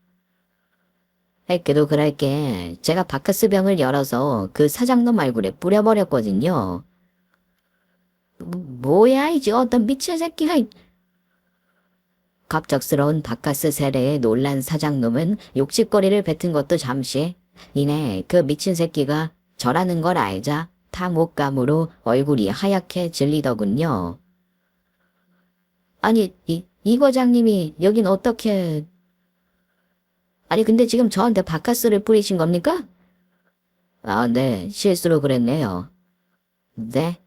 그래도 그럴게 제가 바카스 병을 열어서 그 사장놈 얼굴에 뿌려버렸거든요. 뭐야 이제 어떤 미친 새끼가. 갑작스러운 바카스 세례에 놀란 사장놈은 욕심거리를 뱉은 것도 잠시 이내 그 미친 새끼가 저라는 걸 알자 탕옥감으로 얼굴이 하얗게 질리더군요. 아니, 이 과장님이 여긴 어떻게... 아니 근데 지금 저한테 바카스를 뿌리신 겁니까? 아, 네, 실수로 그랬네요. 네?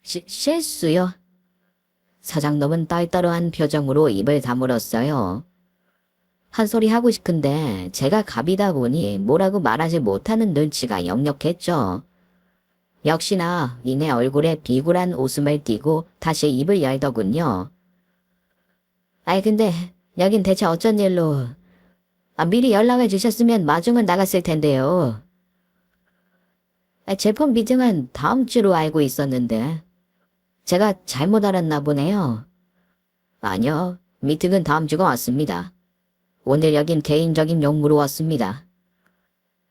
실수요? 사장놈은 떨떠러한 표정으로 입을 다물었어요. 한 소리 하고 싶은데 제가 갑이다 보니 뭐라고 말하지 못하는 눈치가 역력했죠. 역시나 이내 얼굴에 비굴한 웃음을 띠고 다시 입을 열더군요. 아이 근데 여긴 대체 어쩐 일로? 미리 연락을 주셨으면 마중은 나갔을 텐데요. 제품 비증은 다음 주로 알고 있었는데 제가 잘못 알았나 보네요. 아니요, 미팅은 다음 주가 왔습니다. 오늘 여긴 개인적인 용무로 왔습니다.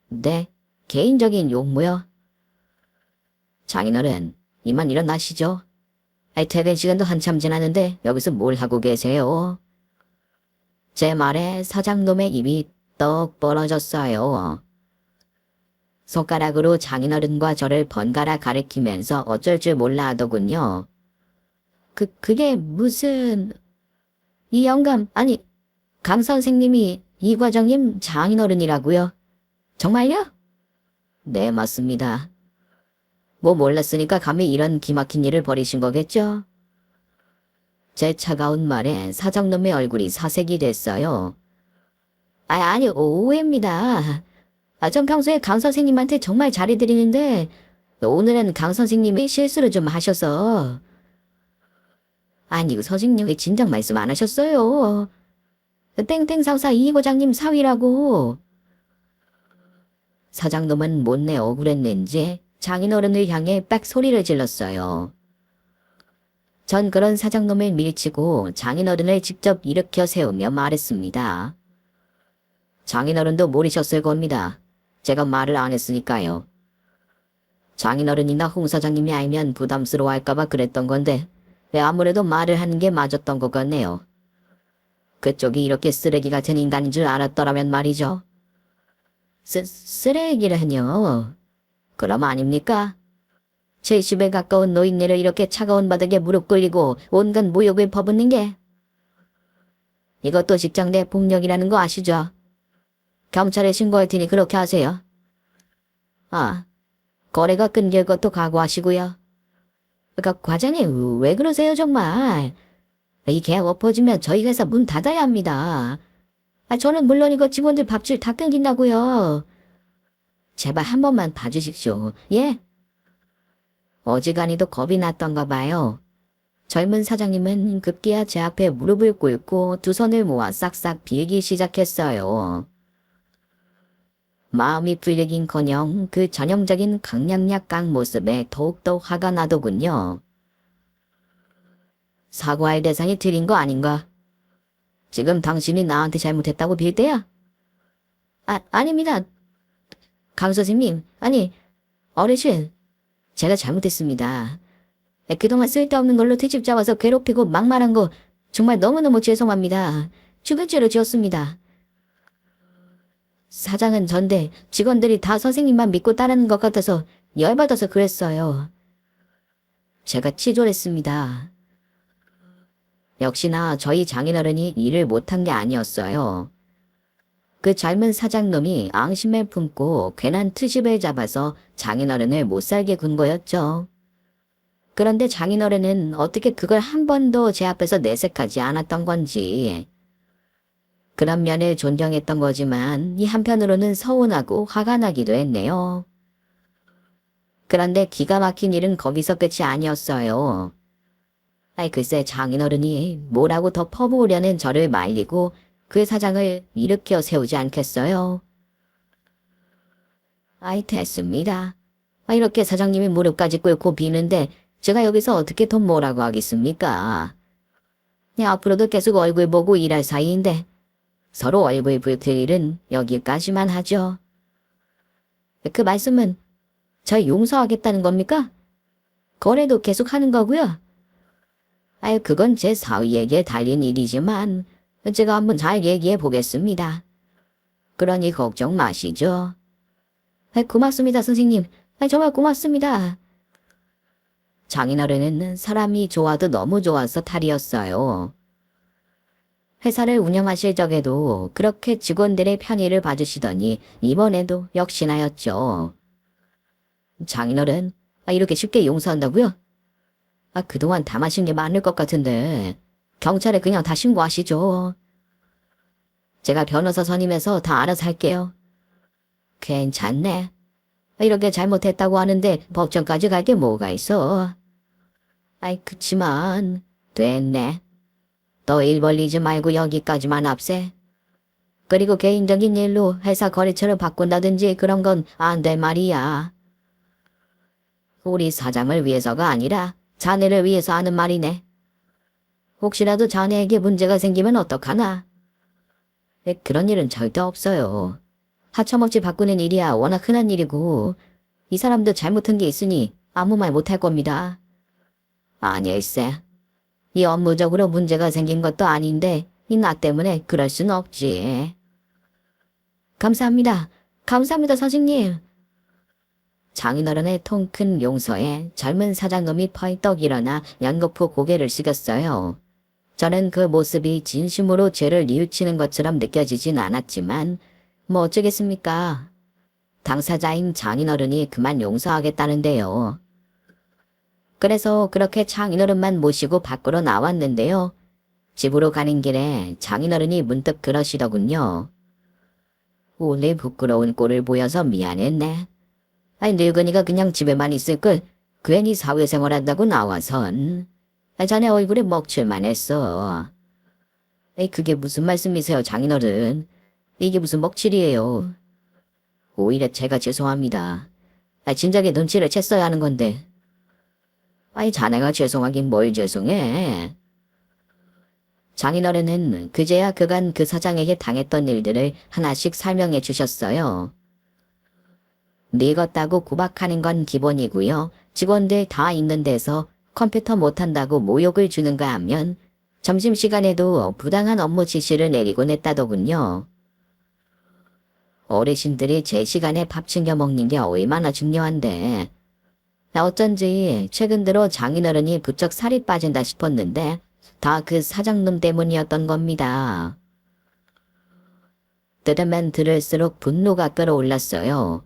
네, 개인적인 용무요? 장인어른, 이만 일어나시죠. 퇴근 시간도 한참 지났는데 여기서 뭘 하고 계세요? 제 말에 사장놈의 입이 떡 벌어졌어요. 손가락으로 장인어른과 저를 번갈아 가리키면서 어쩔 줄 몰라 하더군요. 그게 무슨... 이 영감, 아니, 강 선생님이 이 과장님 장인어른이라고요? 정말요? 네, 맞습니다. 뭐 몰랐으니까 감히 이런 기막힌 일을 벌이신 거겠죠? 제 차가운 말에 사장놈의 얼굴이 사색이 됐어요. 아니, 오해입니다. 전 평소에 강 선생님한테 정말 잘해드리는데 오늘은 강 선생님이 실수를 좀 하셔서. 아니, 선생님이 진작 말씀 안 하셨어요. 땡땡 상사 이 과장님 사위라고. 사장놈은 못내 억울했는지 장인어른을 향해 빽 소리를 질렀어요. 전 그런 사장놈을 밀치고 장인어른을 직접 일으켜 세우며 말했습니다. 장인어른도 모르셨을 겁니다. 제가 말을 안 했으니까요. 장인어른이나 홍 사장님이 알면 부담스러워할까봐 그랬던 건데 아무래도 말을 하는 게 맞았던 것 같네요. 그쪽이 이렇게 쓰레기 같은 인간인 줄 알았더라면 말이죠. 쓰레기라뇨? 그럼 아닙니까? 70에 가까운 노인네를 이렇게 차가운 바닥에 무릎 꿇리고 온갖 모욕을 퍼붓는 게. 이것도 직장 내 폭력이라는 거 아시죠? 경찰에 신고할 테니 그렇게 하세요. 거래가 끊길 것도 각오하시고요. 과장님, 왜 그러세요 정말? 이 계약 엎어지면 저희 회사 문 닫아야 합니다. 저는 물론이고 직원들 밥줄 다 끊긴다고요. 제발 한 번만 봐주십시오. 예? 어지간히도 겁이 났던가 봐요. 젊은 사장님은 급기야 제 앞에 무릎을 꿇고 두 손을 모아 싹싹 빌기 시작했어요. 마음이 풀리긴커녕 그 전형적인 강약약강 모습에 더욱더 화가 나더군요. 사과할 대상이 틀린 거 아닌가? 지금 당신이 나한테 잘못했다고 빌 때야? 아닙니다. 강 선생님, 아니, 어르신, 제가 잘못했습니다. 그동안 쓸데없는 걸로 트집 잡아서 괴롭히고 막말한 거 정말 너무너무 죄송합니다. 죽을 죄로 지었습니다. 사장은 전데 직원들이 다 선생님만 믿고 따르는 것 같아서 열받아서 그랬어요. 제가 치졸했습니다. 역시나 저희 장인어른이 일을 못한 게 아니었어요. 그 젊은 사장놈이 앙심을 품고 괜한 트집을 잡아서 장인어른을 못살게 군 거였죠. 그런데 장인어른은 어떻게 그걸 한 번도 제 앞에서 내색하지 않았던 건지. 그런 면을 존경했던 거지만 이 한편으로는 서운하고 화가 나기도 했네요. 그런데 기가 막힌 일은 거기서 끝이 아니었어요. 글쎄 장인어른이 뭐라고 더 퍼부으려는 저를 말리고 그 사장을 일으켜 세우지 않겠어요? 됐습니다. 이렇게 사장님이 무릎까지 꿇고 비는데 제가 여기서 어떻게 돈 뭐라고 하겠습니까? 앞으로도 계속 얼굴 보고 일할 사이인데 서로 얼굴 붉힐 일은 여기까지만 하죠. 그 말씀은 저 용서하겠다는 겁니까? 거래도 계속 하는 거고요. 그건 제 사위에게 달린 일이지만 제가 한번 잘 얘기해 보겠습니다. 그러니 걱정 마시죠. 고맙습니다, 선생님. 정말 고맙습니다. 장인어른은 사람이 좋아도 너무 좋아서 탈이었어요. 회사를 운영하실 적에도 그렇게 직원들의 편의를 봐주시더니 이번에도 역시나였죠. 장인어른, 이렇게 쉽게 용서한다고요? 그동안 다 마신 게 많을 것 같은데 경찰에 그냥 다 신고하시죠. 제가 변호사 선임해서 다 알아서 할게요. 괜찮네. 이렇게 잘못했다고 하는데 법정까지 갈 게 뭐가 있어. 그치만 됐네. 더 일 벌리지 말고 여기까지만 앞세. 그리고 개인적인 일로 회사 거래처를 바꾼다든지 그런 건 안 돼 말이야. 우리 사장을 위해서가 아니라 자네를 위해서 하는 말이네. 혹시라도 자네에게 문제가 생기면 어떡하나? 그런 일은 절대 없어요. 하청업체 바꾸는 일이야 워낙 흔한 일이고 이 사람도 잘못한 게 있으니 아무 말 못할 겁니다. 아니일세. 이 업무적으로 문제가 생긴 것도 아닌데 이 나 때문에 그럴 순 없지. 감사합니다. 감사합니다, 선생님. 장인어른의 통 큰 용서에 젊은 사장놈이 펄떡 일어나 연거푸 고개를 숙였어요. 저는 그 모습이 진심으로 죄를 뉘우치는 것처럼 느껴지진 않았지만 뭐 어쩌겠습니까. 당사자인 장인어른이 그만 용서하겠다는데요. 그래서 그렇게 장인어른만 모시고 밖으로 나왔는데요. 집으로 가는 길에 장인어른이 문득 그러시더군요. 원래 부끄러운 꼴을 보여서 미안했네. 늙은이가 그냥 집에만 있을 걸 괜히 사회생활한다고 나와선. 자네 얼굴에 먹칠만 했어. 그게 무슨 말씀이세요, 장인어른. 이게 무슨 먹칠이에요. 오히려 제가 죄송합니다. 진작에 눈치를 챘어야 하는 건데. 자네가 죄송하긴 뭘 죄송해. 장인어른은 그제야 그간 그 사장에게 당했던 일들을 하나씩 설명해 주셨어요. 늙었다고 구박하는 건 기본이고요. 직원들 다 있는 데서 컴퓨터 못한다고 모욕을 주는가 하면 점심시간에도 부당한 업무 지시를 내리곤 했다더군요. 어르신들이 제 시간에 밥 챙겨 먹는 게 얼마나 중요한데. 어쩐지 최근 들어 장인어른이 부쩍 살이 빠진다 싶었는데 다 그 사장놈 때문이었던 겁니다. 들으면 들을수록 분노가 끌어올랐어요.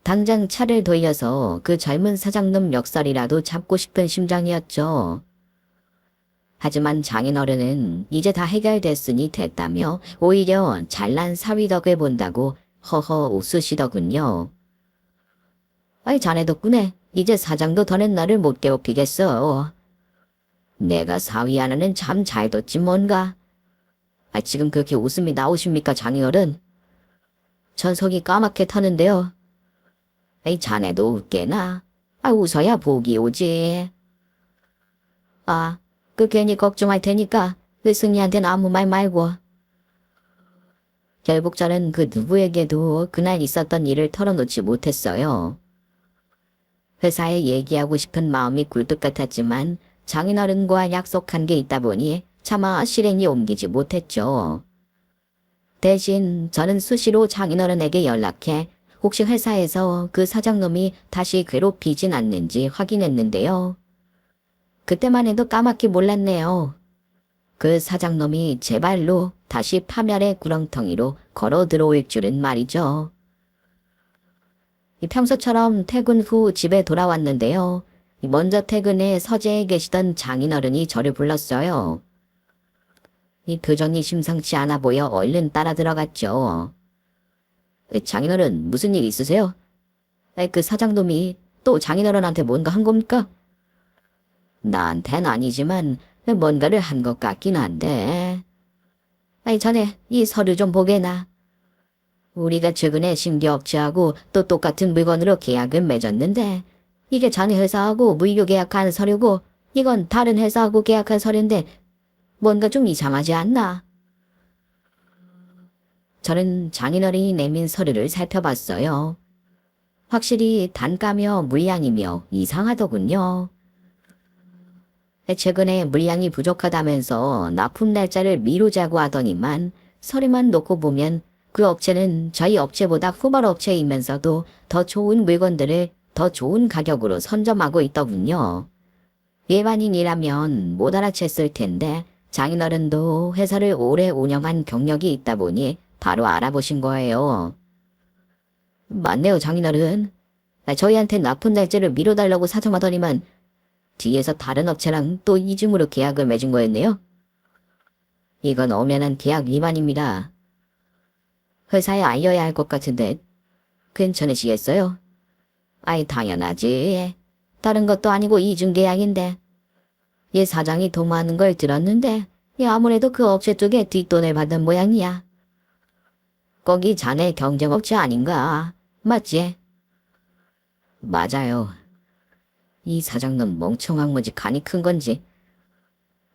당장 차를 돌려서 그 젊은 사장놈 멱살이라도 잡고 싶은 심정이었죠. 하지만 장인어른은 이제 다 해결됐으니 됐다며 오히려 잘난 사위덕을 본다고 허허 웃으시더군요. 자네 덕분에 이제 사장도 더는 나를 못 괴롭히겠어. 내가 사위 하나는 참 잘 뒀지 뭔가. 지금 그렇게 웃음이 나오십니까, 장인어른? 전 속이 까맣게 타는데요. 자네도 웃게나. 웃어야 복이 오지. 괜히 걱정할 테니까 그 승희한테는 아무 말 말고. 결국 저는 그 누구에게도 그날 있었던 일을 털어놓지 못했어요. 회사에 얘기하고 싶은 마음이 굴뚝 같았지만 장인어른과 약속한 게 있다 보니 차마 실행이 옮기지 못했죠. 대신 저는 수시로 장인어른에게 연락해 혹시 회사에서 그 사장놈이 다시 괴롭히진 않는지 확인했는데요. 그때만 해도 까맣게 몰랐네요. 그 사장놈이 제 발로 다시 파멸의 구렁텅이로 걸어 들어올 줄은 말이죠. 평소처럼 퇴근 후 집에 돌아왔는데요. 먼저 퇴근해 서재에 계시던 장인어른이 저를 불렀어요. 표정이 심상치 않아 보여 얼른 따라 들어갔죠. 장인어른 무슨 일 있으세요? 그 사장놈이 또 장인어른한테 뭔가 한 겁니까? 나한텐 아니지만 뭔가를 한 것 같긴 한데. 자네 이 서류 좀 보게나. 우리가 최근에 신규업체하고 또 똑같은 물건으로 계약을 맺었는데 이게 자네 회사하고 무료 계약한 서류고 이건 다른 회사하고 계약한 서류인데 뭔가 좀 이상하지 않나? 저는 장인어른이 내민 서류를 살펴봤어요. 확실히 단가며 물량이며 이상하더군요. 최근에 물량이 부족하다면서 납품 날짜를 미루자고 하더니만 서류만 놓고 보면 그 업체는 저희 업체보다 후발 업체이면서도 더 좋은 물건들을 더 좋은 가격으로 선점하고 있더군요. 일반인이라면 못 알아챘을 텐데 장인어른도 회사를 오래 운영한 경력이 있다 보니 바로 알아보신 거예요. 맞네요, 장인어른. 저희한테 납품 날짜를 미뤄달라고 사정하더니만 뒤에서 다른 업체랑 또 이중으로 계약을 맺은 거였네요. 이건 엄연한 계약 위반입니다. 회사에 알려야 할 것 같은데 괜찮으시겠어요? 아이 당연하지. 다른 것도 아니고 이중계약인데. 얘 사장이 도모하는 걸 들었는데 얘 아무래도 그 업체 쪽에 뒷돈을 받은 모양이야. 거기 자네 경쟁업체 아닌가? 맞지? 맞아요. 이 사장님 멍청한 건지 간이 큰 건지.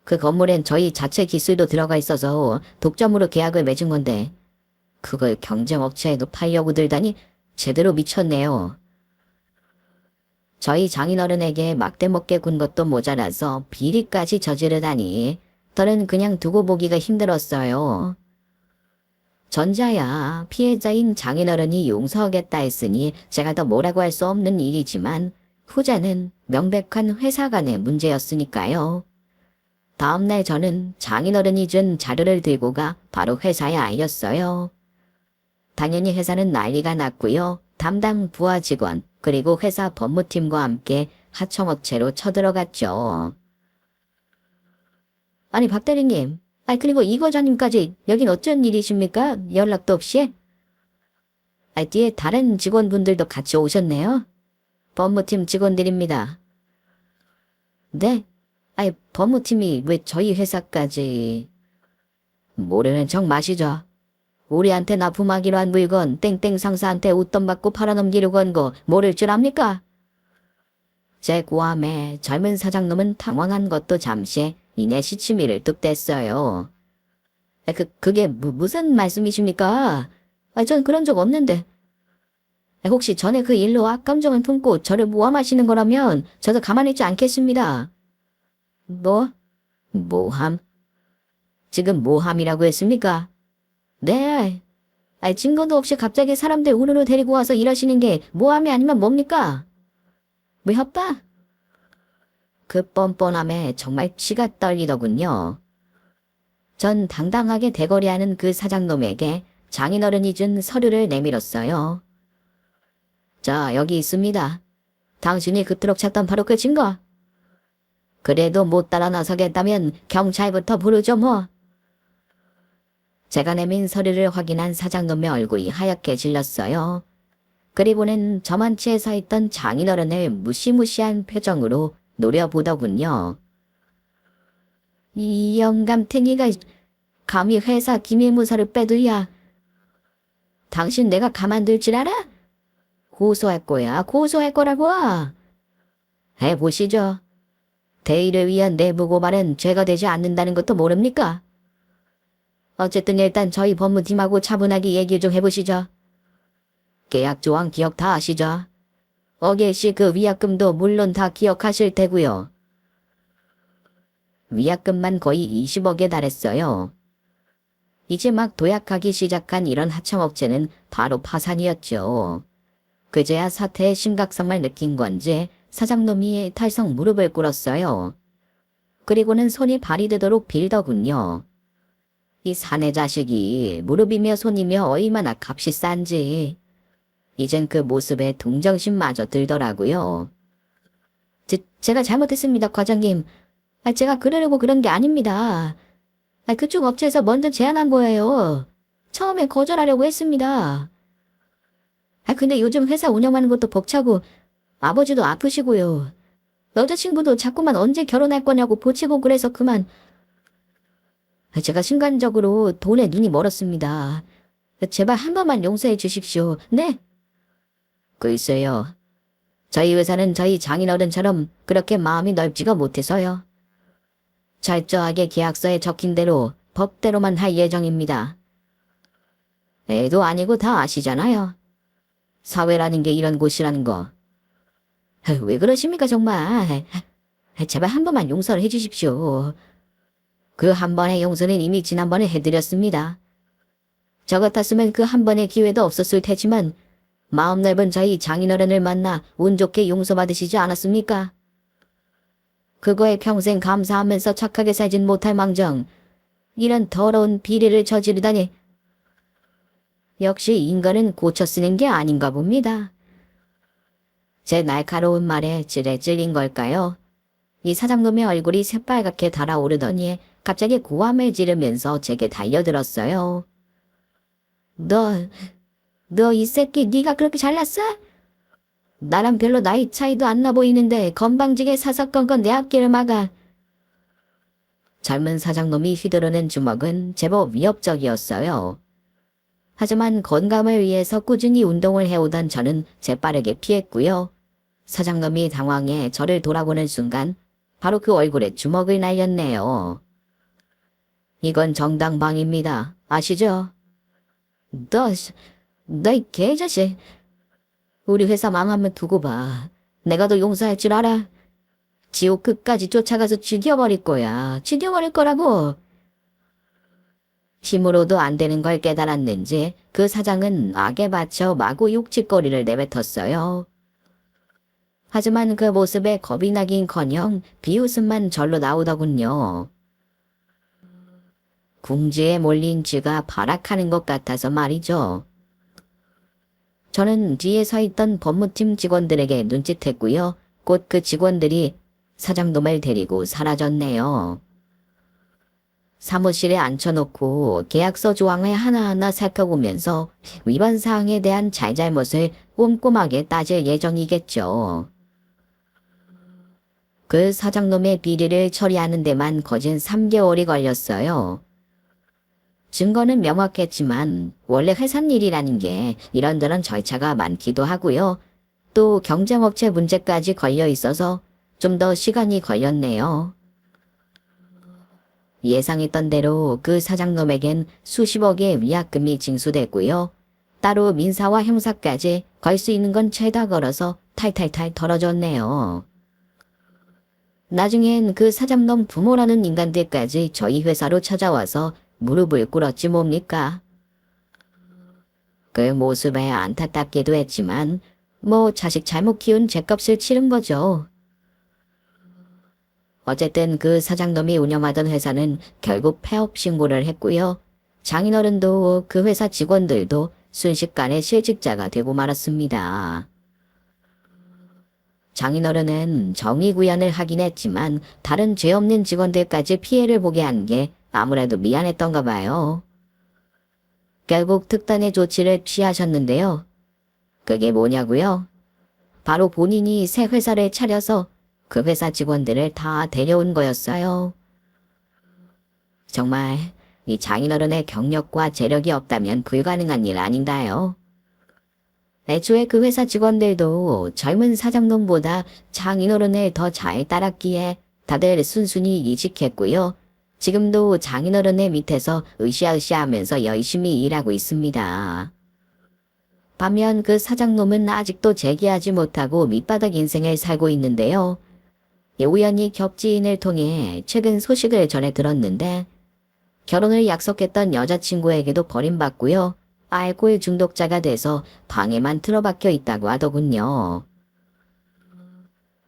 그 건물엔 저희 자체 기술도 들어가 있어서 독점으로 계약을 맺은 건데 그걸 경쟁업체에도 팔려고 들다니 제대로 미쳤네요. 저희 장인어른에게 막대먹게 군 것도 모자라서 비리까지 저지르다니 저는 그냥 두고 보기가 힘들었어요. 전자야 피해자인 장인어른이 용서하겠다 했으니 제가 더 뭐라고 할 수 없는 일이지만 후자는 명백한 회사 간의 문제였으니까요. 다음날 저는 장인어른이 준 자료를 들고 가 바로 회사에 알렸어요. 당연히 회사는 난리가 났고요. 담당 부하 직원 그리고 회사 법무팀과 함께 하청업체로 쳐들어갔죠. 아니 박 대리님, 그리고 이 과장님까지 여긴 어쩐 일이십니까? 연락도 없이? 뒤에 다른 직원분들도 같이 오셨네요. 법무팀 직원들입니다. 네? 법무팀이 왜 저희 회사까지... 모르는 척 마시죠. 우리한테 납품하기로 한 물건 땡땡 상사한테 웃돈 받고 팔아넘기려고 한 거 모를 줄 압니까? 제 고함에 젊은 사장놈은 당황한 것도 잠시 이내 시치미를 뚝댔어요. 그게 무슨 말씀이십니까? 전 그런 적 없는데. 혹시 전에 그 일로 악감정을 품고 저를 모함하시는 거라면 저도 가만히 있지 않겠습니다. 뭐? 모함? 지금 모함이라고 했습니까? 네. 증거도 없이 갑자기 사람들 우르르 데리고 와서 이러시는 게 모함이 아니면 뭡니까? 뭐 협박? 그 뻔뻔함에 정말 치가 떨리더군요. 전 당당하게 대거리하는 그 사장놈에게 장인어른이 준 서류를 내밀었어요. 자, 여기 있습니다. 당신이 그토록 찾던 바로 그 증거. 그래도 못 따라 나서겠다면 경찰부터 부르죠 뭐. 제가 내민 서류를 확인한 사장놈의 얼굴이 하얗게 질렸어요. 그리고는 저만치에 서 있던 장인어른을 무시무시한 표정으로 노려보더군요. 이 영감탱이가 감히 회사 기밀문서를 빼두야. 당신 내가 가만둘 줄 알아? 고소할 거야. 고소할 거라고. 해보시죠. 대의를 위한 내부 고발은 죄가 되지 않는다는 것도 모릅니까? 어쨌든 일단 저희 법무팀하고 차분하게 얘기 좀 해보시죠. 계약 조항 기억 다 하시죠? 어게씨 그 위약금도 물론 다 기억하실 테고요. 위약금만 거의 20억에 달했어요. 이제 막 도약하기 시작한 이런 하청업체는 바로 파산이었죠. 그제야 사태의 심각성을 느낀 건지 사장놈이 탈성 무릎을 꿇었어요. 그리고는 손이 발이 되도록 빌더군요. 이 사내 자식이 무릎이며 손이며 얼마나 값이 싼지. 이젠 그 모습에 동정심마저 들더라고요. 제가 잘못했습니다, 과장님. 제가 그러려고 그런 게 아닙니다. 그쪽 업체에서 먼저 제안한 거예요. 처음에 거절하려고 했습니다. 근데 요즘 회사 운영하는 것도 벅차고 아버지도 아프시고요. 여자친구도 자꾸만 언제 결혼할 거냐고 보채고 그래서 그만. 제가 순간적으로 돈에 눈이 멀었습니다. 제발 한 번만 용서해 주십시오. 네? 글쎄요. 저희 회사는 저희 장인어른처럼 그렇게 마음이 넓지가 못해서요. 철저하게 계약서에 적힌 대로 법대로만 할 예정입니다. 애도 아니고 다 아시잖아요. 사회라는 게 이런 곳이라는 거. 왜 그러십니까 정말. 제발 한 번만 용서를 해주십시오. 그 한 번의 용서는 이미 지난번에 해드렸습니다. 저 같았으면 그 한 번의 기회도 없었을 테지만 마음 넓은 저희 장인어른을 만나 운 좋게 용서받으시지 않았습니까? 그거에 평생 감사하면서 착하게 살진 못할 망정 이런 더러운 비리를 저지르다니. 역시 인간은 고쳐 쓰는 게 아닌가 봅니다. 제 날카로운 말에 찔에 찔린 걸까요? 이 사장놈의 얼굴이 새빨갛게 달아오르더니 갑자기 고함을 지르면서 제게 달려들었어요. 너 이 새끼 네가 그렇게 잘났어? 나랑 별로 나이 차이도 안 나 보이는데 건방지게 사사건건 내 앞길을 막아. 젊은 사장놈이 휘두르는 주먹은 제법 위협적이었어요. 하지만 건강을 위해서 꾸준히 운동을 해오던 저는 재빠르게 피했고요. 사장놈이 당황해 저를 돌아보는 순간 바로 그 얼굴에 주먹을 날렸네요. 이건 정당방위입니다. 아시죠? 너 이 개자식. 우리 회사 망하면 두고 봐. 내가 너 용서할 줄 알아? 지옥 끝까지 쫓아가서 죽여버릴 거야. 죽여버릴 거라고. 힘으로도 안 되는 걸 깨달았는지 그 사장은 악에 받쳐 마구 욕짓거리를 내뱉었어요. 하지만 그 모습에 겁이 나긴커녕 비웃음만 절로 나오더군요. 궁지에 몰린 쥐가 발악하는 것 같아서 말이죠. 저는 뒤에 서 있던 법무팀 직원들에게 눈짓했고요. 곧 그 직원들이 사장놈을 데리고 사라졌네요. 사무실에 앉혀놓고 계약서 조항을 하나하나 살펴보면서 위반 사항에 대한 잘잘못을 꼼꼼하게 따질 예정이겠죠. 그 사장놈의 비리를 처리하는 데만 거진 3개월이 걸렸어요. 증거는 명확했지만 원래 회사 일이라는 게 이런저런 절차가 많기도 하고요. 또 경쟁업체 문제까지 걸려 있어서 좀 더 시간이 걸렸네요. 예상했던 대로 그 사장놈에겐 수십억의 위약금이 징수됐고요. 따로 민사와 형사까지 걸 수 있는 건 죄다 걸어서 탈탈탈 털어졌네요. 나중엔 그 사장놈 부모라는 인간들까지 저희 회사로 찾아와서 무릎을 꿇었지 뭡니까? 그 모습에 안타깝기도 했지만 뭐 자식 잘못 키운 죗값을 치른 거죠. 어쨌든 그 사장놈이 운영하던 회사는 결국 폐업 신고를 했고요. 장인어른도 그 회사 직원들도 순식간에 실직자가 되고 말았습니다. 장인어른은 정의구현을 하긴 했지만 다른 죄 없는 직원들까지 피해를 보게 한 게 아무래도 미안했던가 봐요. 결국 특단의 조치를 취하셨는데요. 그게 뭐냐고요? 바로 본인이 새 회사를 차려서 그 회사 직원들을 다 데려온 거였어요. 정말 이 장인어른의 경력과 재력이 없다면 불가능한 일 아닌가요? 애초에 그 회사 직원들도 젊은 사장놈보다 장인어른을 더 잘 따랐기에 다들 순순히 이직했고요. 지금도 장인어른의 밑에서 으쌰으쌰하면서 열심히 일하고 있습니다. 반면 그 사장놈은 아직도 재기하지 못하고 밑바닥 인생을 살고 있는데요. 우연히 겹지인을 통해 최근 소식을 전해 들었는데 결혼을 약속했던 여자친구에게도 버림받고요. 알코올 중독자가 돼서 방에만 틀어박혀 있다고 하더군요.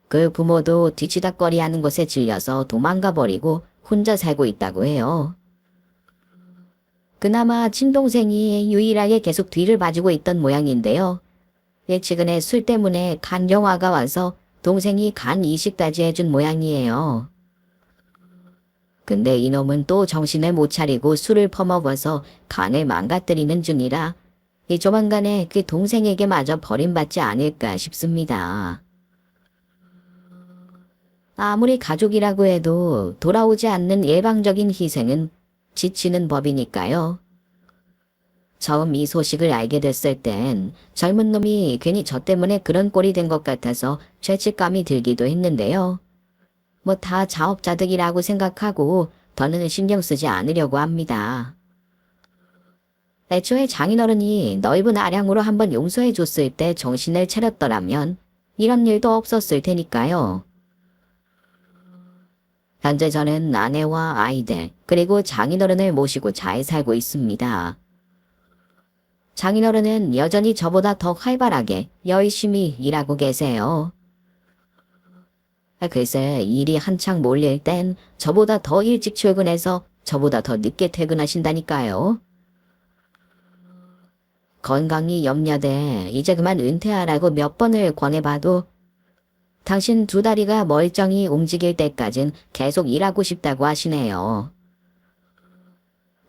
그 부모도 뒤치다꺼리하는 것에 질려서 도망가 버리고 혼자 살고 있다고 해요. 그나마 친동생이 유일하게 계속 뒤를 봐주고 있던 모양인데요. 최근에 술 때문에 간경화가 와서 동생이 간 이식까지 해준 모양이에요. 근데 이놈은 또 정신을 못 차리고 술을 퍼먹어서 간을 망가뜨리는 중이라 조만간에 그 동생에게 마저 버림받지 않을까 싶습니다. 아무리 가족이라고 해도 돌아오지 않는 일방적인 희생은 지치는 법이니까요. 처음 이 소식을 알게 됐을 땐 젊은 놈이 괜히 저 때문에 그런 꼴이 된 것 같아서 죄책감이 들기도 했는데요. 뭐 다 자업자득이라고 생각하고 더는 신경 쓰지 않으려고 합니다. 애초에 장인어른이 넓은 아량으로 한번 용서해 줬을 때 정신을 차렸더라면 이런 일도 없었을 테니까요. 현재 저는 아내와 아이들 그리고 장인어른을 모시고 잘 살고 있습니다. 장인어른은 여전히 저보다 더 활발하게 열심히 일하고 계세요. 글쎄 일이 한창 몰릴 땐 저보다 더 일찍 출근해서 저보다 더 늦게 퇴근하신다니까요. 건강이 염려돼 이제 그만 은퇴하라고 몇 번을 권해봐도 당신 두 다리가 멀쩡히 움직일 때까진 계속 일하고 싶다고 하시네요.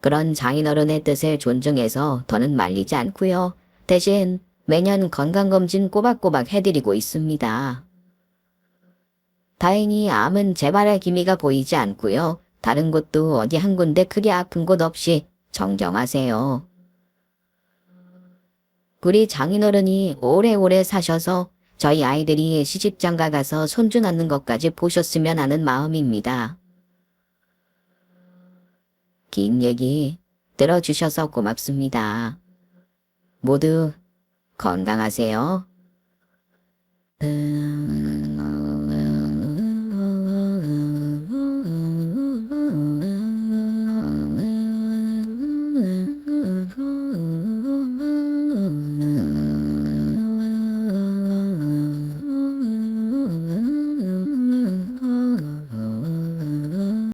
그런 장인어른의 뜻을 존중해서 더는 말리지 않고요. 대신 매년 건강검진 꼬박꼬박 해드리고 있습니다. 다행히 암은 재발할 기미가 보이지 않고요. 다른 곳도 어디 한 군데 크게 아픈 곳 없이 정정하세요. 우리 장인어른이 오래오래 사셔서 저희 아이들이 시집장가 가서 손주 낳는 것까지 보셨으면 하는 마음입니다. 긴 얘기 들어주셔서 고맙습니다. 모두 건강하세요.